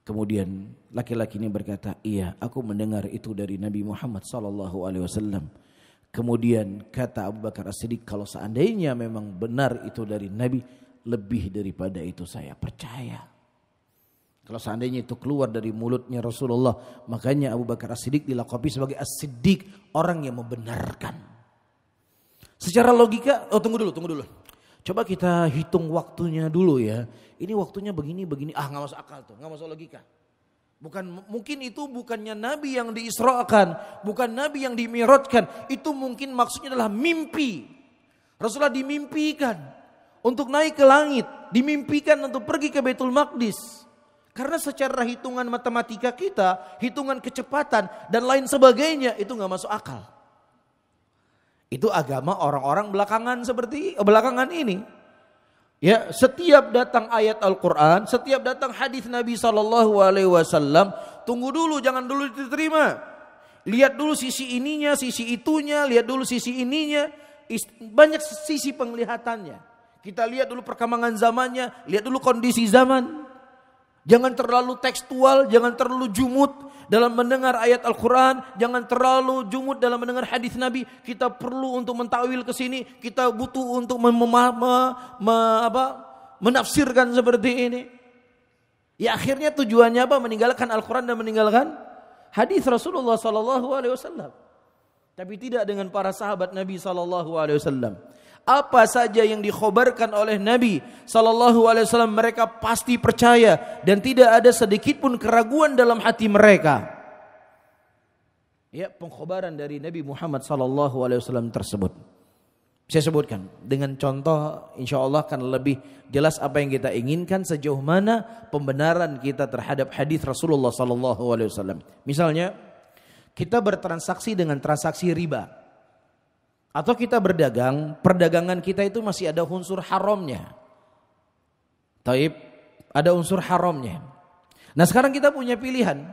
Kemudian laki-laki ini berkata, iya, aku mendengar itu dari Nabi Muhammad SAW. Kemudian kata Abu Bakar As-Siddiq, kalau seandainya memang benar itu dari Nabi, lebih daripada itu saya percaya. Kalau seandainya itu keluar dari mulutnya Rasulullah, makanya Abu Bakar As-Siddiq dilakabi sebagai As-Siddiq, orang yang membenarkan. Secara logika, tunggu dulu. Coba kita hitung waktunya dulu ya. Ini waktunya begini. Nggak masuk akal tuh, nggak masuk logika. Mungkin itu bukannya Nabi yang diisrakan, bukan Nabi yang dimi'rajkan. Itu mungkin maksudnya adalah mimpi. Rasulullah dimimpikan untuk naik ke langit, dimimpikan untuk pergi ke Baitul Maqdis. Karena secara hitungan matematika kita, hitungan kecepatan dan lain sebagainya itu nggak masuk akal. Itu agama orang-orang belakangan ini. Ya, setiap datang ayat Al-Quran, setiap datang hadis Nabi SAW, tunggu dulu, jangan dulu diterima. Lihat dulu sisi ininya, sisi itunya, lihat dulu sisi ininya. Banyak sisi penglihatannya. Kita lihat dulu perkembangan zamannya, lihat dulu kondisi zaman. Jangan terlalu tekstual, jangan terlalu jumut dalam mendengar ayat Al-Quran, jangan terlalu jumut dalam mendengar hadis Nabi. Kita perlu untuk mentakwil ke sini, kita butuh untuk menafsirkan seperti ini. Ya akhirnya tujuannya apa? Meninggalkan Al-Quran dan meninggalkan hadis Rasulullah SAW. Tapi tidak dengan para sahabat Nabi SAW. Apa saja yang dikhabarkan oleh Nabi SAW mereka pasti percaya dan tidak ada sedikit pun keraguan dalam hati mereka. Ya, pengkhabaran dari Nabi Muhammad SAW tersebut. Saya sebutkan dengan contoh, insya Allah akan lebih jelas apa yang kita inginkan, sejauh mana pembenaran kita terhadap hadis Rasulullah SAW. Misalnya kita bertransaksi dengan transaksi riba. Atau kita berdagang, perdagangan kita itu masih ada unsur haramnya. Taib, ada unsur haramnya. Nah sekarang kita punya pilihan.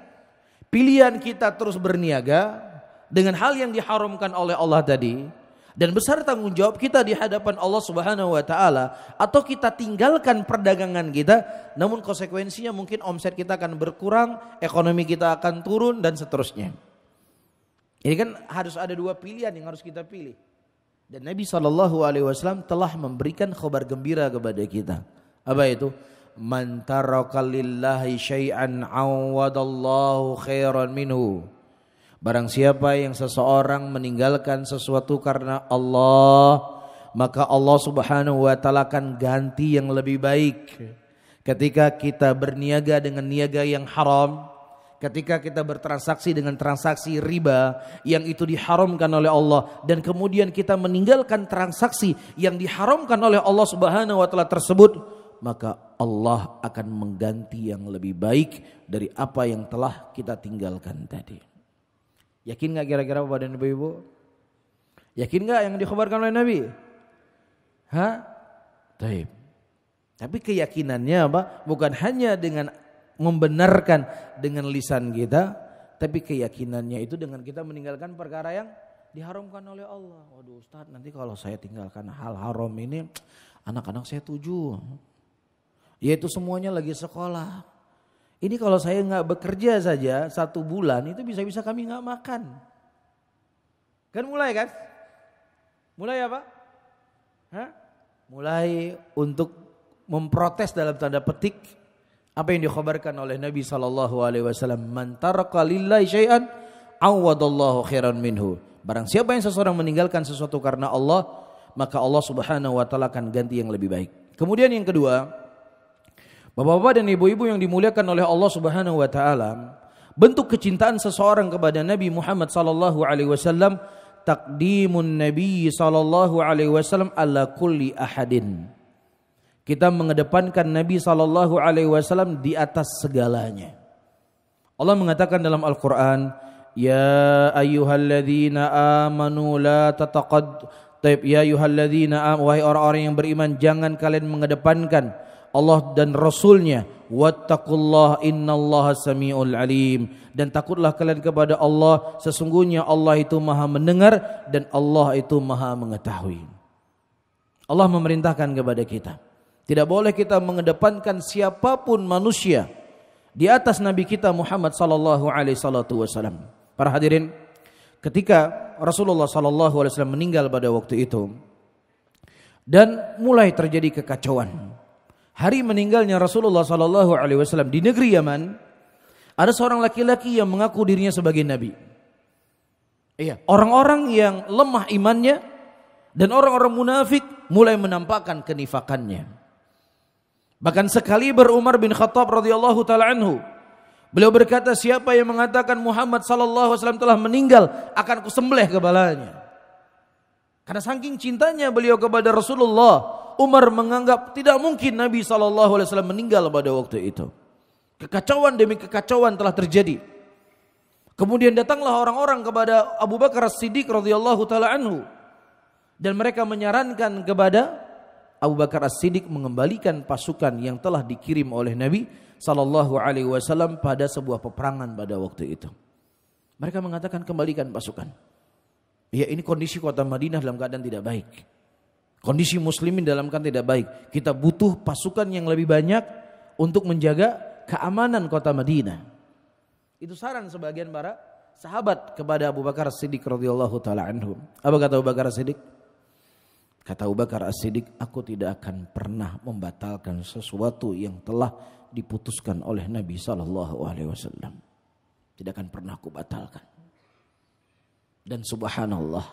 Pilihan kita terus berniaga dengan hal yang diharamkan oleh Allah tadi, Dan besar tanggung jawab kita di hadapan Allah Subhanahu wa taala, atau kita tinggalkan perdagangan kita, namun konsekuensinya mungkin omset kita akan berkurang, ekonomi kita akan turun dan seterusnya. Ini kan harus ada dua pilihan yang harus kita pilih. Dan Nabi SAW telah memberikan kabar gembira kepada kita. Apa itu? Man taraka lillahi syai'an awadallahu khairan minhu. Barang siapa yang seseorang meninggalkan sesuatu karena Allah, maka Allah Subhanahu wa taala akan ganti yang lebih baik. Ketika kita berniaga dengan niaga yang haram, ketika kita bertransaksi dengan transaksi riba yang itu diharamkan oleh Allah, dan kemudian kita meninggalkan transaksi yang diharamkan oleh Allah Subhanahu wa taala tersebut, maka Allah akan mengganti yang lebih baik dari apa yang telah kita tinggalkan tadi. Yakin gak kira-kira Bapak dan Ibu-Ibu? Yakin gak yang dikhabarkan oleh Nabi? Taib. Tapi keyakinannya apa? Bukan hanya dengan membenarkan dengan lisan kita, tapi keyakinannya itu dengan kita meninggalkan perkara yang diharamkan oleh Allah. Waduh Ustaz, nanti kalau saya tinggalkan hal haram ini, anak-anak saya 7. Yaitu semuanya lagi sekolah. Ini kalau saya nggak bekerja saja 1 bulan itu bisa-bisa kami nggak makan. Kan mulai kan? Mulai apa? Mulai untuk memprotes dalam tanda petik apa yang dikhabarkan oleh Nabi SAW. Man taraka lillahi syai'an awadallahu khairan minhu. Barang siapa yang seseorang meninggalkan sesuatu karena Allah, maka Allah Subhanahu wa taala akan ganti yang lebih baik. Kemudian yang kedua, Bapak-bapak dan ibu-ibu yang dimuliakan oleh Allah Subhanahu wa taala, bentuk kecintaan seseorang kepada Nabi Muhammad sallallahu alaihi wasallam, taqdimun Nabi sallallahu alaihi wasallam ala kulli ahadin. Kita mengedepankan Nabi sallallahu alaihi wasallam di atas segalanya. Allah mengatakan dalam Al-Qur'an, ya ayyuhalladzina amanu la ya ayyuhalladzina wahai orang-orang yang beriman, jangan kalian mengedepankan Allah dan Rasulnya. Wattaqullah innallaha sami'ul alim. Dan takutlah kalian kepada Allah, sesungguhnya Allah itu maha mendengar dan Allah itu maha mengetahui. Allah memerintahkan kepada kita, tidak boleh kita mengedepankan siapapun manusia di atas Nabi kita Muhammad sallallahu alaihi wasallam. Para hadirin, ketika Rasulullah sallallahu alaihi wasallam meninggal pada waktu itu dan mulai terjadi kekacauan, hari meninggalnya Rasulullah sallallahu alaihi wasallam di negeri Yaman, ada seorang laki-laki yang mengaku dirinya sebagai nabi. Iya, orang-orang yang lemah imannya dan orang-orang munafik mulai menampakkan kenifakannya. Bahkan sekali Umar bin Khattab radhiyallahu taala anhu, beliau berkata, siapa yang mengatakan Muhammad sallallahu alaihi wasallam telah meninggal, akan kusembelih kepalanya. Karena saking cintanya beliau kepada Rasulullah, Umar menganggap tidak mungkin Nabi SAW meninggal pada waktu itu. Kekacauan demi kekacauan telah terjadi. Kemudian datanglah orang-orang kepada Abu Bakar As-Siddiq radhiyallahu taala anhu, dan mereka menyarankan kepada Abu Bakar As-Siddiq mengembalikan pasukan yang telah dikirim oleh Nabi SAW pada sebuah peperangan pada waktu itu. Mereka mengatakan kembalikan pasukan. Ya, ini kondisi kota Madinah dalam keadaan tidak baik. Kondisi muslimin dalam keadaan tidak baik. Kita butuh pasukan yang lebih banyak untuk menjaga keamanan kota Madinah. Itu saran sebagian para sahabat kepada Abu Bakar As-Siddiq radhiyallahu taala anhu. Apa kata Abu Bakar As-Siddiq? Kata Abu Bakar As-Siddiq, aku tidak akan pernah membatalkan sesuatu yang telah diputuskan oleh Nabi sallallahu alaihi wasallam. Tidak akan pernah aku batalkan. Dan subhanallah,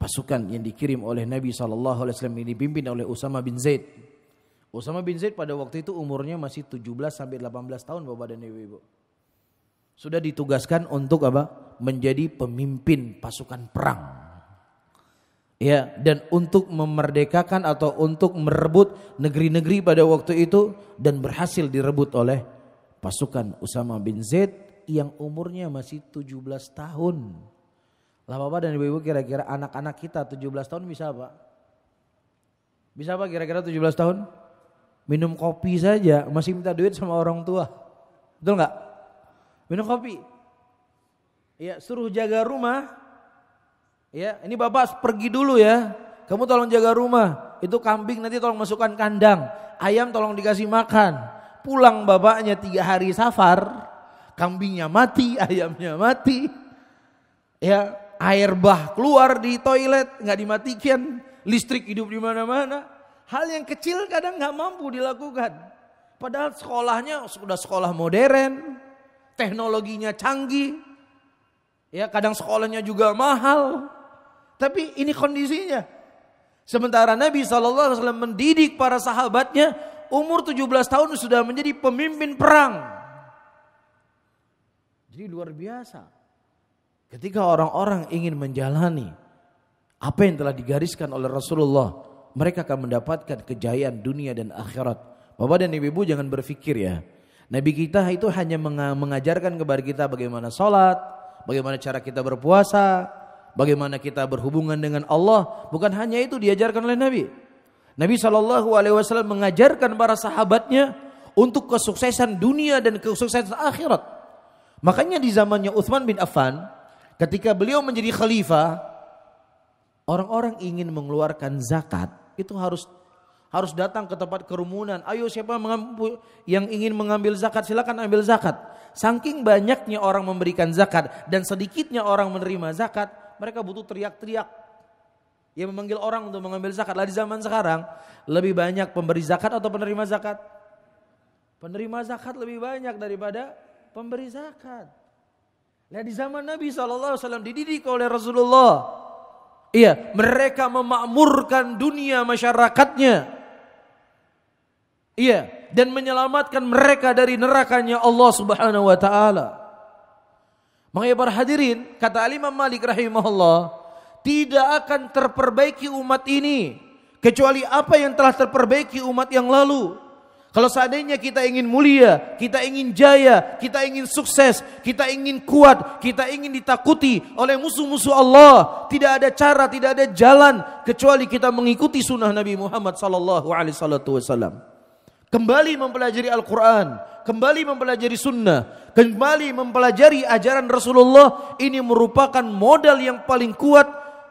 pasukan yang dikirim oleh Nabi SAW ini dipimpin oleh Usama bin Zaid. Usama bin Zaid pada waktu itu umurnya masih 17-18 tahun Bapak dan Ibu-Ibu. Sudah ditugaskan untuk apa? Menjadi pemimpin pasukan perang. Ya, dan untuk memerdekakan atau untuk merebut negeri-negeri pada waktu itu, dan berhasil direbut oleh pasukan Usama bin Zaid yang umurnya masih 17 tahun. Lah Bapak dan Ibu-Ibu, kira-kira anak-anak kita 17 tahun bisa apa? Bisa apa kira-kira 17 tahun? Minum kopi saja masih minta duit sama orang tua. Betul enggak? Minum kopi. Ya, suruh jaga rumah Ya, ini bapak pergi dulu ya. Kamu tolong jaga rumah. Itu kambing nanti tolong masukkan kandang. Ayam tolong dikasih makan. Pulang bapaknya 3 hari safar. Kambingnya mati, ayamnya mati. Ya, air bah keluar di toilet, nggak dimatikan. Listrik hidup di mana-mana. Hal yang kecil kadang nggak mampu dilakukan. Padahal sekolahnya sudah sekolah modern. Teknologinya canggih. Ya, kadang sekolahnya juga mahal. Tapi ini kondisinya. Sementara Nabi SAW mendidik para sahabatnya, umur 17 tahun sudah menjadi pemimpin perang. Jadi luar biasa. Ketika orang-orang ingin menjalani apa yang telah digariskan oleh Rasulullah, mereka akan mendapatkan kejayaan dunia dan akhirat. Bapak dan ibu jangan berpikir ya, Nabi kita itu hanya mengajarkan kepada kita bagaimana sholat, bagaimana cara kita berpuasa, bagaimana kita berhubungan dengan Allah. Bukan hanya itu diajarkan oleh Nabi. Nabi SAW mengajarkan para sahabatnya untuk kesuksesan dunia dan kesuksesan akhirat. Makanya di zamannya Utsman bin Affan, ketika beliau menjadi khalifah, orang-orang ingin mengeluarkan zakat itu harus datang ke tempat kerumunan. Ayo siapa yang ingin mengambil zakat, silakan ambil zakat. Saking banyaknya orang memberikan zakat dan sedikitnya orang menerima zakat, mereka butuh teriak-teriak. Yang memanggil orang untuk mengambil zakat. Lah di zaman sekarang lebih banyak pemberi zakat atau penerima zakat? Penerima zakat lebih banyak daripada pemberi zakat. Nah di zaman Nabi SAW dididik oleh Rasulullah. Iya, mereka memakmurkan dunia masyarakatnya. Iya, dan menyelamatkan mereka dari nerakanya Allah Subhanahu wa taala. Makanya para hadirin, kata Imam Malik rahimahullah, tidak akan terperbaiki umat ini kecuali apa yang telah terperbaiki umat yang lalu. Kalau seandainya kita ingin mulia, kita ingin jaya, kita ingin sukses, kita ingin kuat, kita ingin ditakuti oleh musuh-musuh Allah, tidak ada cara, tidak ada jalan kecuali kita mengikuti sunnah Nabi Muhammad SAW. Kembali mempelajari Al-Quran, kembali mempelajari sunnah, kembali mempelajari ajaran Rasulullah. Ini merupakan modal yang paling kuat,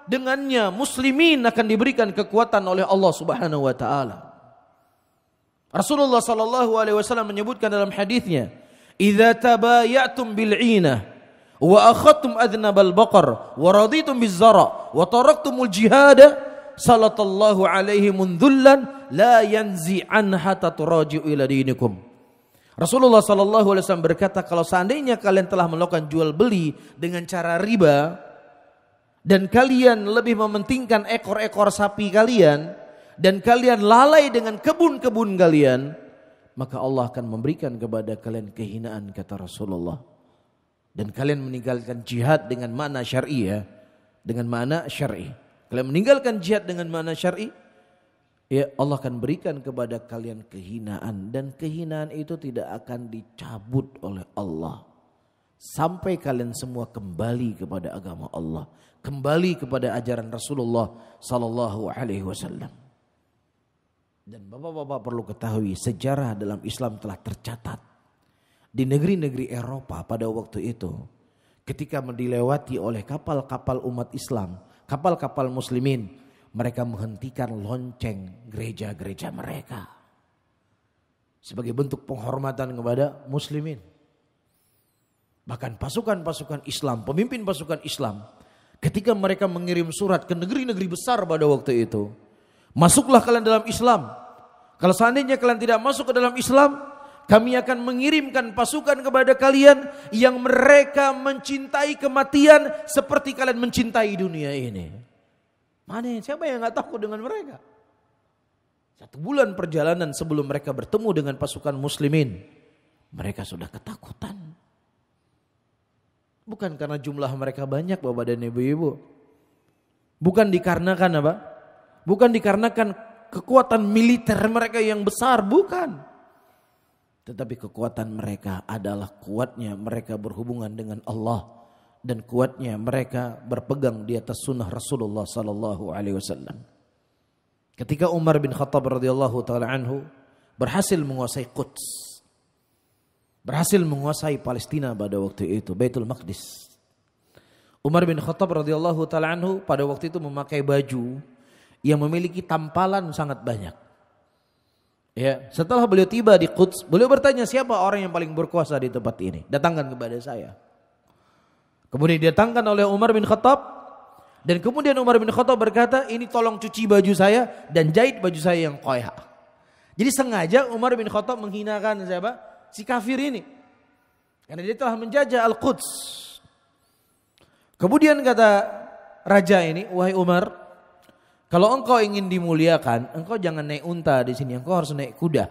dengannya muslimin akan diberikan kekuatan oleh Allah Subhanahu wa taala. Rasulullah sallallahu alaihi wasallam menyebutkan dalam hadisnya, "Idza tabayatum bil 'inah wa akhadtum adnabal baqar wa raditum biz zara wa taraktumul jihad, sallallahu alaihi mundhullan la yanzi an hatta turaji'u ila dinikum." Rasulullah sallallahu alaihi wasallam berkata, kalau seandainya kalian telah melakukan jual beli dengan cara riba dan kalian lebih mementingkan ekor-ekor sapi kalian dan kalian lalai dengan kebun-kebun kalian, maka Allah akan memberikan kepada kalian kehinaan, kata Rasulullah. Dan kalian meninggalkan jihad dengan makna syar'i ya, dengan makna syar'i. Kalian meninggalkan jihad dengan makna syar'i, ya Allah akan berikan kepada kalian kehinaan, dan kehinaan itu tidak akan dicabut oleh Allah sampai kalian semua kembali kepada agama Allah, kembali kepada ajaran Rasulullah sallallahu alaihi wasallam. Dan bapak-bapak perlu ketahui, sejarah dalam Islam telah tercatat di negeri-negeri Eropa pada waktu itu, ketika dilewati oleh kapal-kapal umat Islam, kapal-kapal muslimin, mereka menghentikan lonceng gereja-gereja mereka sebagai bentuk penghormatan kepada muslimin. Bahkan pasukan-pasukan Islam, pemimpin pasukan Islam, ketika mereka mengirim surat ke negeri-negeri besar pada waktu itu, masuklah kalian dalam Islam. Kalau seandainya kalian tidak masuk ke dalam Islam, kami akan mengirimkan pasukan kepada kalian yang mereka mencintai kematian seperti kalian mencintai dunia ini. Mana siapa yang gak takut dengan mereka? 1 bulan perjalanan sebelum mereka bertemu dengan pasukan muslimin, mereka sudah ketakutan. Bukan karena jumlah mereka banyak, bapak dan ibu-ibu. Bukan dikarenakan apa? Bukan dikarenakan kekuatan militer mereka yang besar, bukan. Tetapi kekuatan mereka adalah kuatnya mereka berhubungan dengan Allah dan kuatnya mereka berpegang di atas sunnah Rasulullah sallallahu alaihi wasallam. Ketika Umar bin Khattab radhiyallahu taala anhu berhasil menguasai Quds, berhasil menguasai Palestina pada waktu itu, Baitul Maqdis, Umar bin Khattab radhiyallahu taala anhu pada waktu itu memakai baju yang memiliki tampalan sangat banyak. Ya, setelah beliau tiba di Quds, beliau bertanya, siapa orang yang paling berkuasa di tempat ini? Datangkan kepada saya. Kemudian didatangkan oleh Umar bin Khattab, dan kemudian Umar bin Khattab berkata, ini tolong cuci baju saya dan jahit baju saya yang koyak. Jadi sengaja Umar bin Khattab menghinakan siapa? Si kafir ini. Karena dia telah menjajah Al-Quds. Kemudian kata raja ini, wahai Umar, kalau engkau ingin dimuliakan, engkau jangan naik unta di sini, engkau harus naik kuda.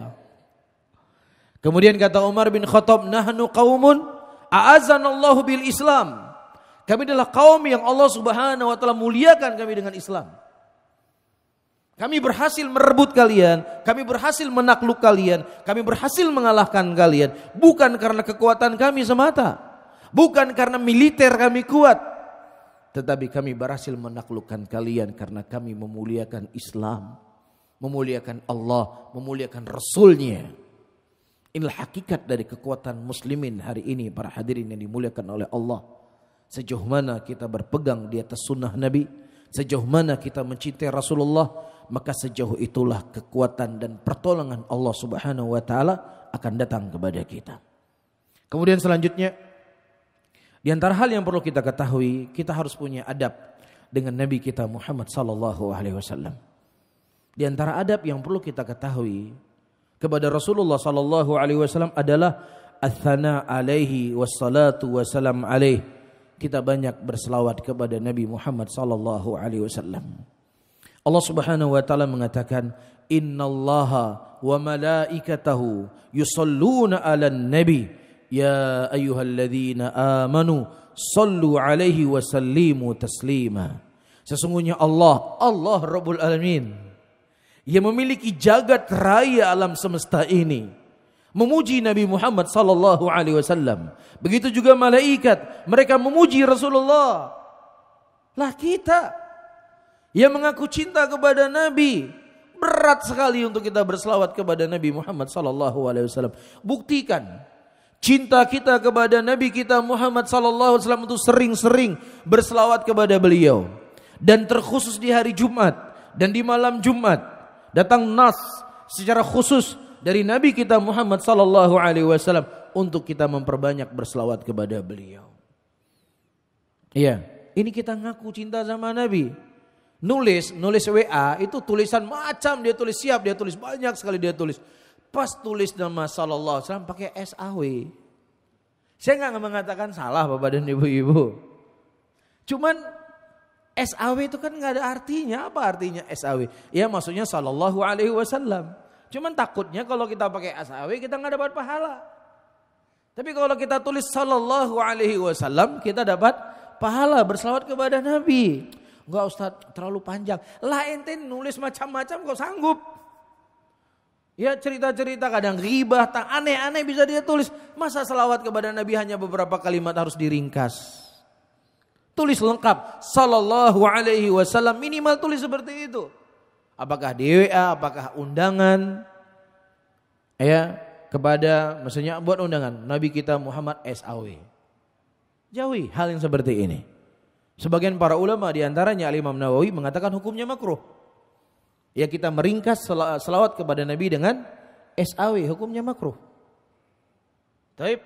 Kemudian kata Umar bin Khattab, nahnu qaumun a'azzanallahu bil Islam. Kami adalah kaum yang Allah Subhanahu wa taala muliakan kami dengan Islam. Kami berhasil merebut kalian, kami berhasil menakluk kalian, kami berhasil mengalahkan kalian bukan karena kekuatan kami semata, bukan karena militer kami kuat, tetapi kami berhasil menaklukkan kalian karena kami memuliakan Islam, memuliakan Allah, memuliakan Rasulnya. Inilah hakikat dari kekuatan muslimin hari ini, para hadirin yang dimuliakan oleh Allah. Sejauh mana kita berpegang di atas sunnah Nabi, sejauh mana kita mencintai Rasulullah, maka sejauh itulah kekuatan dan pertolongan Allah Subhanahu wa taala akan datang kepada kita. Kemudian selanjutnya, di antara hal yang perlu kita ketahui, kita harus punya adab dengan Nabi kita Muhammad sallallahu alaihi wasallam. Di antara adab yang perlu kita ketahui kepada Rasulullah sallallahu alaihi wasallam adalah ats-tsana alaihi wassalatu wassalam alaihi. Kita banyak berselawat kepada Nabi Muhammad sallallahu alaihi wasallam. Allah Subhanahu wa taala mengatakan, "Innallaha wa malaikatahu yusholluna 'alan nabi." Ya ayyuhalladzina amanu sallu alaihi wa sallimu taslima. Sesungguhnya Allah Rabbul Alamin, yang memiliki jagat raya alam semesta ini, memuji Nabi Muhammad sallallahu alaihi wasallam. Begitu juga malaikat, mereka memuji Rasulullah. Lah kita yang mengaku cinta kepada Nabi, berat sekali untuk kita berselawat kepada Nabi Muhammad sallallahu alaihi wasallam. Buktikan cinta kita kepada Nabi kita Muhammad sallallahu alaihi wasallam untuk sering-sering berselawat kepada beliau. Dan terkhusus di hari Jumat dan di malam Jumat datang nas secara khusus dari Nabi kita Muhammad sallallahu alaihi wasallam untuk kita memperbanyak berselawat kepada beliau. Iya, ini kita ngaku cinta sama Nabi. Nulis WA itu tulisan macam dia tulis, siap dia tulis, banyak sekali dia tulis. Pas tulis nama sallallahu alaihi wasallam pakai SAW. Saya enggak mengatakan salah Bapak dan Ibu-ibu. Cuman SAW itu kan enggak ada artinya. Apa artinya SAW? Ya maksudnya sallallahu alaihi wasallam. Cuman takutnya kalau kita pakai SAW kita enggak dapat pahala. Tapi kalau kita tulis sallallahu alaihi wasallam kita dapat pahala berselawat kepada Nabi. Enggak Ustaz, terlalu panjang. Lah ente nulis macam-macam kok sanggup. Ya cerita-cerita kadang ghibah, aneh-aneh bisa dia tulis. Masa selawat kepada Nabi hanya beberapa kalimat harus diringkas? Tulis lengkap sallallahu alaihi wasallam, minimal tulis seperti itu. Apakah di WA, apakah undangan, ya kepada, maksudnya buat undangan Nabi kita Muhammad SAW. Jauhi hal yang seperti ini. Sebagian para ulama diantaranya Al-Imam Nawawi mengatakan hukumnya makruh. Ya kita meringkas selawat kepada Nabi dengan SAW, hukumnya makruh. Taib,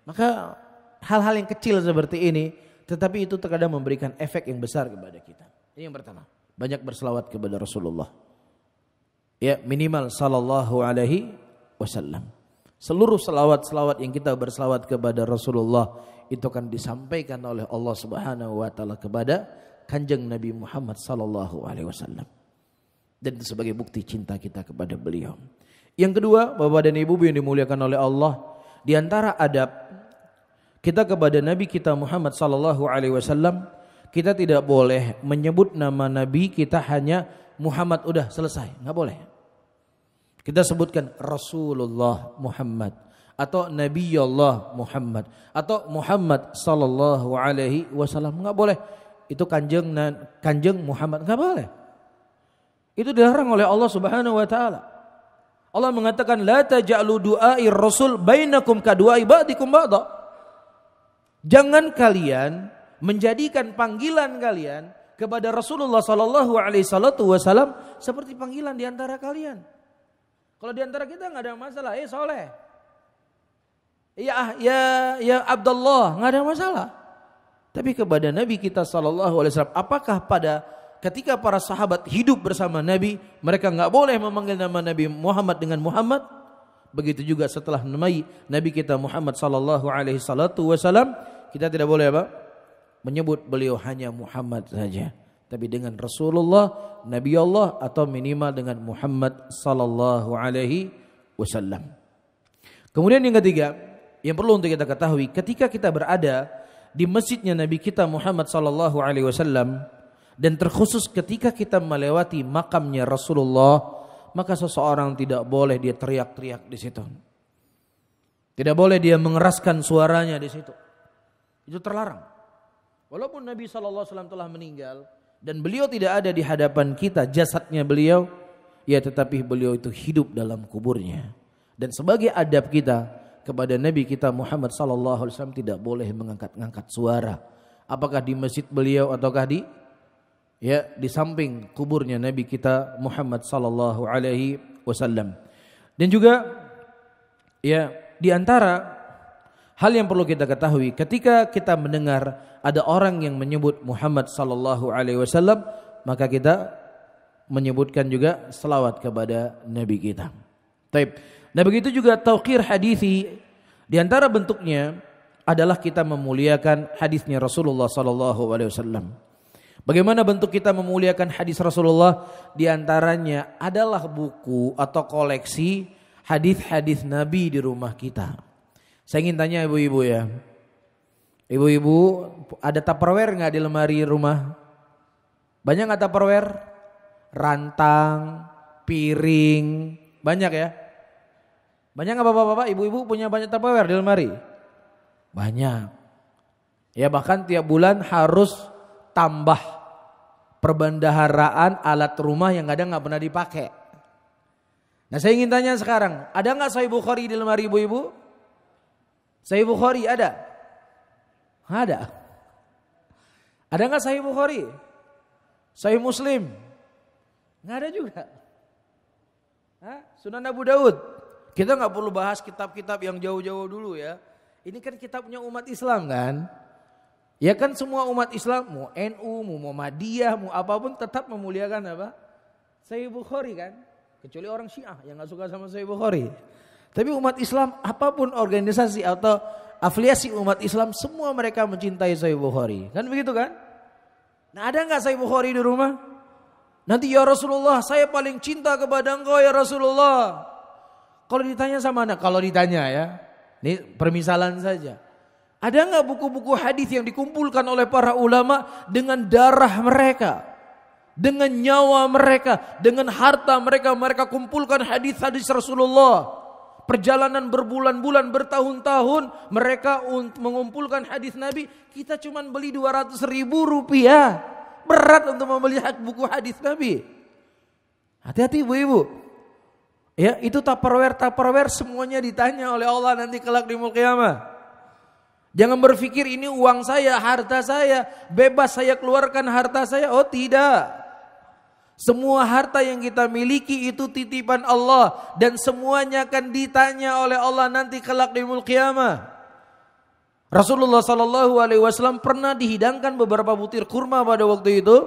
maka hal-hal yang kecil seperti ini, tetapi itu terkadang memberikan efek yang besar kepada kita. Ini yang pertama, banyak berselawat kepada Rasulullah. Ya minimal sallallahu alaihi wasallam. Seluruh selawat-selawat yang kita berselawat kepada Rasulullah itu akan disampaikan oleh Allah Subhanahu wa taala kepada Kanjeng Nabi Muhammad sallallahu alaihi wasallam. Dan itu sebagai bukti cinta kita kepada beliau. Yang kedua, Bapak dan Ibu yang dimuliakan oleh Allah, di antara adab kita kepada Nabi kita Muhammad sallallahu alaihi wasallam, kita tidak boleh menyebut nama Nabi kita hanya Muhammad, udah selesai, enggak boleh. Kita sebutkan Rasulullah Muhammad atau Nabiyullah Muhammad atau Muhammad sallallahu alaihi wasallam, enggak boleh. Itu kanjeng Muhammad, enggak boleh. Itu dilarang oleh Allah Subhanahu wa taala. Allah mengatakan la taj'alu du'ai rasul bainakum ka du'ai ba'dikum ba'da. Jangan kalian menjadikan panggilan kalian kepada Rasulullah sallallahu alaihi wasallam seperti panggilan di antara kalian. Kalau di antara kita enggak ada masalah, Soleh. Ya Abdullah, enggak ada masalah. Tapi kepada Nabi kita sallallahu alaihi wasallam, apakah ketika para sahabat hidup bersama Nabi, mereka enggak boleh memanggil nama Nabi Muhammad dengan Muhammad? Begitu juga setelah Nabi kita Muhammad sallallahu alaihi wasallam, kita tidak boleh menyebut beliau hanya Muhammad saja, tapi dengan Rasulullah, Nabi Allah, atau minimal dengan Muhammad sallallahu alaihi wasallam. Kemudian yang ketiga, yang perlu untuk kita ketahui, ketika kita berada di masjidnya Nabi kita Muhammad sallallahu alaihi wasallam, dan terkhusus ketika kita melewati makamnya Rasulullah, maka seseorang tidak boleh dia teriak-teriak di situ. Tidak boleh dia mengeraskan suaranya di situ. Itu terlarang. Walaupun Nabi sallallahu alaihi wasallam telah meninggal dan beliau tidak ada di hadapan kita, jasadnya beliau, ya tetapi beliau itu hidup dalam kuburnya. Dan sebagai adab kita kepada Nabi kita Muhammad sallallahu alaihi wasallam, tidak boleh mengangkat-ngangkat suara. Apakah di masjid beliau ataukah di samping kuburnya Nabi kita Muhammad sallallahu alaihi wasallam. Dan juga di antara hal yang perlu kita ketahui, ketika kita mendengar ada orang yang menyebut Muhammad sallallahu alaihi wasallam, maka kita menyebutkan juga selawat kepada Nabi kita. Taib. Nah begitu juga tauqir hadisi, di antara bentuknya adalah kita memuliakan hadisnya Rasulullah sallallahu alaihi wasallam. Bagaimana bentuk kita memuliakan hadis Rasulullah? Di antaranya adalah buku atau koleksi hadis-hadis Nabi di rumah kita. Saya ingin tanya ibu-ibu ya. Ibu-ibu, ada Tupperware enggak di lemari rumah? Banyak enggak Tupperware? Rantang, piring, banyak ya? Banyak enggak bapak-bapak, ibu-ibu punya banyak Tupperware di lemari? Banyak. Ya bahkan tiap bulan harus tambah perbendaharaan alat rumah yang kadang nggak pernah dipakai. Nah saya ingin tanya sekarang, ada nggak Sahih Bukhari di lemari ibu-ibu? Sahih Bukhari ada? Ada. Ada nggak Sahih Bukhari? Sahih Muslim? Nggak ada juga. Sunan Abu Daud? Kita nggak perlu bahas kitab-kitab yang jauh-jauh dulu ya. Ini kan kitabnya umat Islam kan? Ya kan semua umat Islam, mau NU, mau Muhammadiyah, mau apapun tetap memuliakan apa? Sahih Bukhari kan? Kecuali orang Syiah yang gak suka sama Sahih Bukhari. Tapi umat Islam, apapun organisasi atau afiliasi umat Islam, semua mereka mencintai Sahih Bukhari. Kan begitu kan? Nah ada gak Sahih Bukhari di rumah? Nanti ya Rasulullah, saya paling cinta kepada engkau ya Rasulullah. Kalau ditanya sama anak, kalau ditanya ya, ini permisalan saja. Ada enggak buku-buku hadis yang dikumpulkan oleh para ulama dengan darah mereka, dengan nyawa mereka, dengan harta mereka, mereka kumpulkan hadis-hadis Rasulullah. Perjalanan berbulan-bulan, bertahun-tahun mereka mengumpulkan hadis Nabi. Kita cuma beli 200.000 rupiah. Berat untuk membeli buku hadis Nabi. Hati-hati ibu-ibu. Ya, itu Tupperware semuanya ditanya oleh Allah nanti kelak di yaumul qiyamah. Jangan berpikir ini uang saya, harta saya, bebas saya keluarkan harta saya. Oh tidak. Semua harta yang kita miliki itu titipan Allah dan semuanya akan ditanya oleh Allah nanti kelak di yaumul qiyamah. Rasulullah sallallahu alaihi wasallam pernah dihidangkan beberapa butir kurma pada waktu itu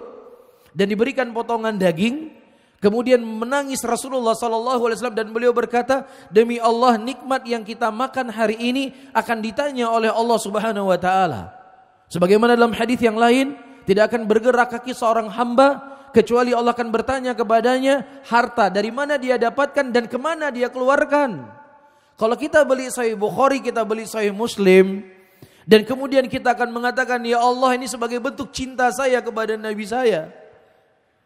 dan diberikan potongan daging. Kemudian menangis Rasulullah SAW dan beliau berkata, demi Allah nikmat yang kita makan hari ini akan ditanya oleh Allah Subhanahu Wa Taala. Sebagaimana dalam hadis yang lain, tidak akan bergerak kaki seorang hamba kecuali Allah akan bertanya kepadanya harta dari mana dia dapatkan dan kemana dia keluarkan. Kalau kita beli Sahih Bukhari, kita beli Sahih Muslim, dan kemudian kita akan mengatakan ya Allah ini sebagai bentuk cinta saya kepada Nabi saya.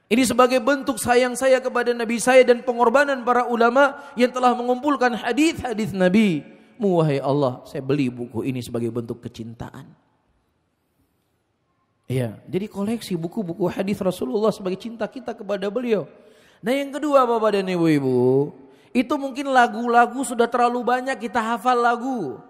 Ini sebagai bentuk sayang saya kepada Nabi saya dan pengorbanan para ulama yang telah mengumpulkan hadis-hadis Nabi. Wahai Allah, saya beli buku ini sebagai bentuk kecintaan. Ya, jadi koleksi buku-buku hadis Rasulullah sebagai cinta kita kepada beliau. Nah yang kedua Bapak dan Ibu-ibu, itu mungkin lagu-lagu sudah terlalu banyak kita hafal lagu.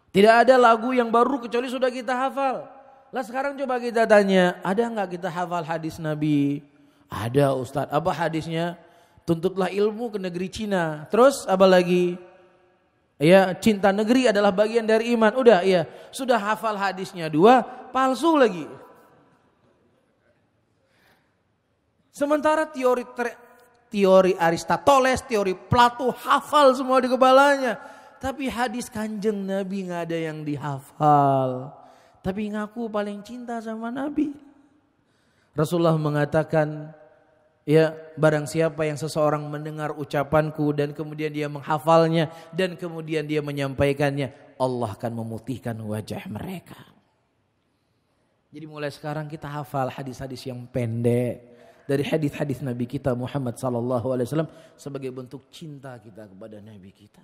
Tidak ada lagu yang baru kecuali sudah kita hafal. Lah sekarang coba kita tanya, ada nggak kita hafal hadis Nabi? Ada Ustadz. Apa hadisnya? Tuntutlah ilmu ke negeri Cina. Terus apa lagi? Ya, cinta negeri adalah bagian dari iman. Udah, ya. Sudah hafal hadisnya 2, palsu lagi. Sementara teori Aristoteles, teori Plato hafal semua di kepalanya. Tapi hadis Kanjeng Nabi nggak ada yang dihafal. Tapi ngaku paling cinta sama Nabi. Rasulullah mengatakan, ya, barang siapa yang seseorang mendengar ucapanku dan kemudian dia menghafalnya dan kemudian dia menyampaikannya, Allah akan memutihkan wajah mereka. Jadi mulai sekarang kita hafal hadis-hadis yang pendek dari hadis-hadis Nabi kita Muhammad SAW sebagai bentuk cinta kita kepada Nabi kita.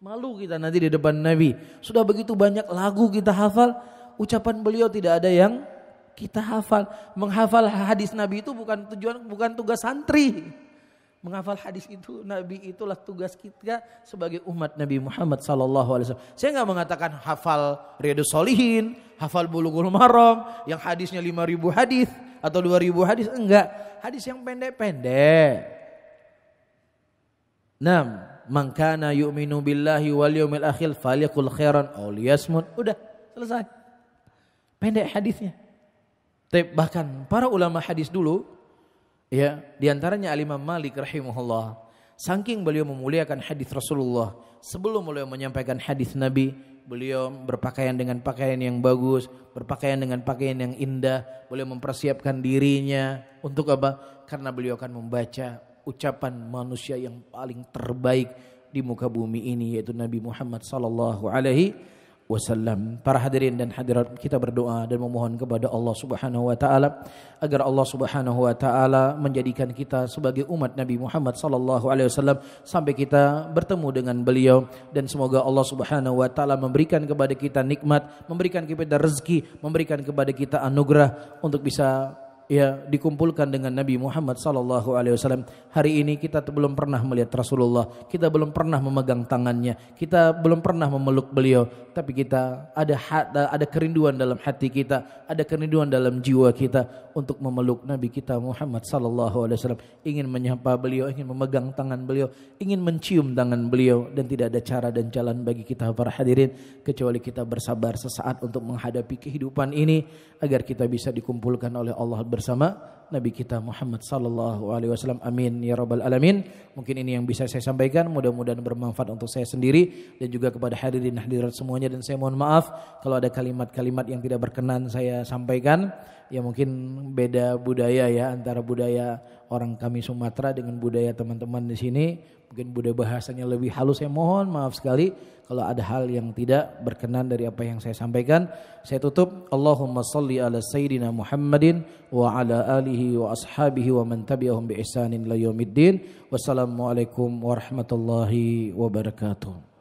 Malu kita nanti di depan Nabi. Sudah begitu banyak lagu kita hafal, ucapan beliau tidak ada yang kita hafal. Menghafal hadis Nabi itu bukan tugas santri. Menghafal hadis itu Nabi itulah tugas kita sebagai umat Nabi Muhammad SAW. Saya nggak mengatakan hafal Riyadhus Shalihin, hafal Bulughul Maram yang hadisnya 5.000 hadis atau 2.000 hadis, enggak. Hadis yang pendek-pendek. 6. Man kana yu'minu billahi wal yawmil akhir falyaqul khairan aw liyasmut. Udah, selesai. Pendek hadisnya. Bahkan para ulama hadis dulu, ya, di antaranya Al-Imam Malik rahimahullah, saking beliau memuliakan hadis Rasulullah, sebelum beliau menyampaikan hadis Nabi, beliau berpakaian dengan pakaian yang bagus, berpakaian dengan pakaian yang indah, beliau mempersiapkan dirinya untuk apa? Karena beliau akan membaca ucapan manusia yang paling terbaik di muka bumi ini, yaitu Nabi Muhammad sallallahu alaihi wasallam. Para hadirin dan hadirat, kita berdoa dan memohon kepada Allah Subhanahu wa taala agar Allah Subhanahu wa taala menjadikan kita sebagai umat Nabi Muhammad sallallahu alaihi wasallam sampai kita bertemu dengan beliau, dan semoga Allah Subhanahu wa taala memberikan kepada kita nikmat, memberikan kepada rezeki, memberikan kepada kita anugerah untuk bisa, ya, dikumpulkan dengan Nabi Muhammad sallallahu alaihi wasallam. Hari ini kita belum pernah melihat Rasulullah, kita belum pernah memegang tangannya, kita belum pernah memeluk beliau, tapi kita ada kerinduan dalam hati kita, ada kerinduan dalam jiwa kita untuk memeluk Nabi kita Muhammad sallallahu alaihi wasallam, ingin menyapa beliau, ingin memegang tangan beliau, ingin mencium tangan beliau, dan tidak ada cara dan jalan bagi kita para hadirin kecuali kita bersabar sesaat untuk menghadapi kehidupan ini agar kita bisa dikumpulkan oleh Allah bersama Nabi kita Muhammad sallallahu alaihi wasallam. Amin ya rabbal alamin. Mungkin ini yang bisa saya sampaikan, mudah-mudahan bermanfaat untuk saya sendiri dan juga kepada hadirin hadirat semuanya, dan saya mohon maaf kalau ada kalimat-kalimat yang tidak berkenan saya sampaikan. Ya mungkin beda budaya ya, antara budaya orang kami Sumatera dengan budaya teman-teman di sini. Mungkin budaya bahasanya lebih halus, saya mohon maaf sekali kalau ada hal yang tidak berkenan dari apa yang saya sampaikan. Saya tutup, Allahumma salli ala sayyidina Muhammadin wa ala alihi wa ashabihi wa man tabi'ahum bi ihsanin ila yaumiddin. Wassalamualaikum warahmatullahi wabarakatuh.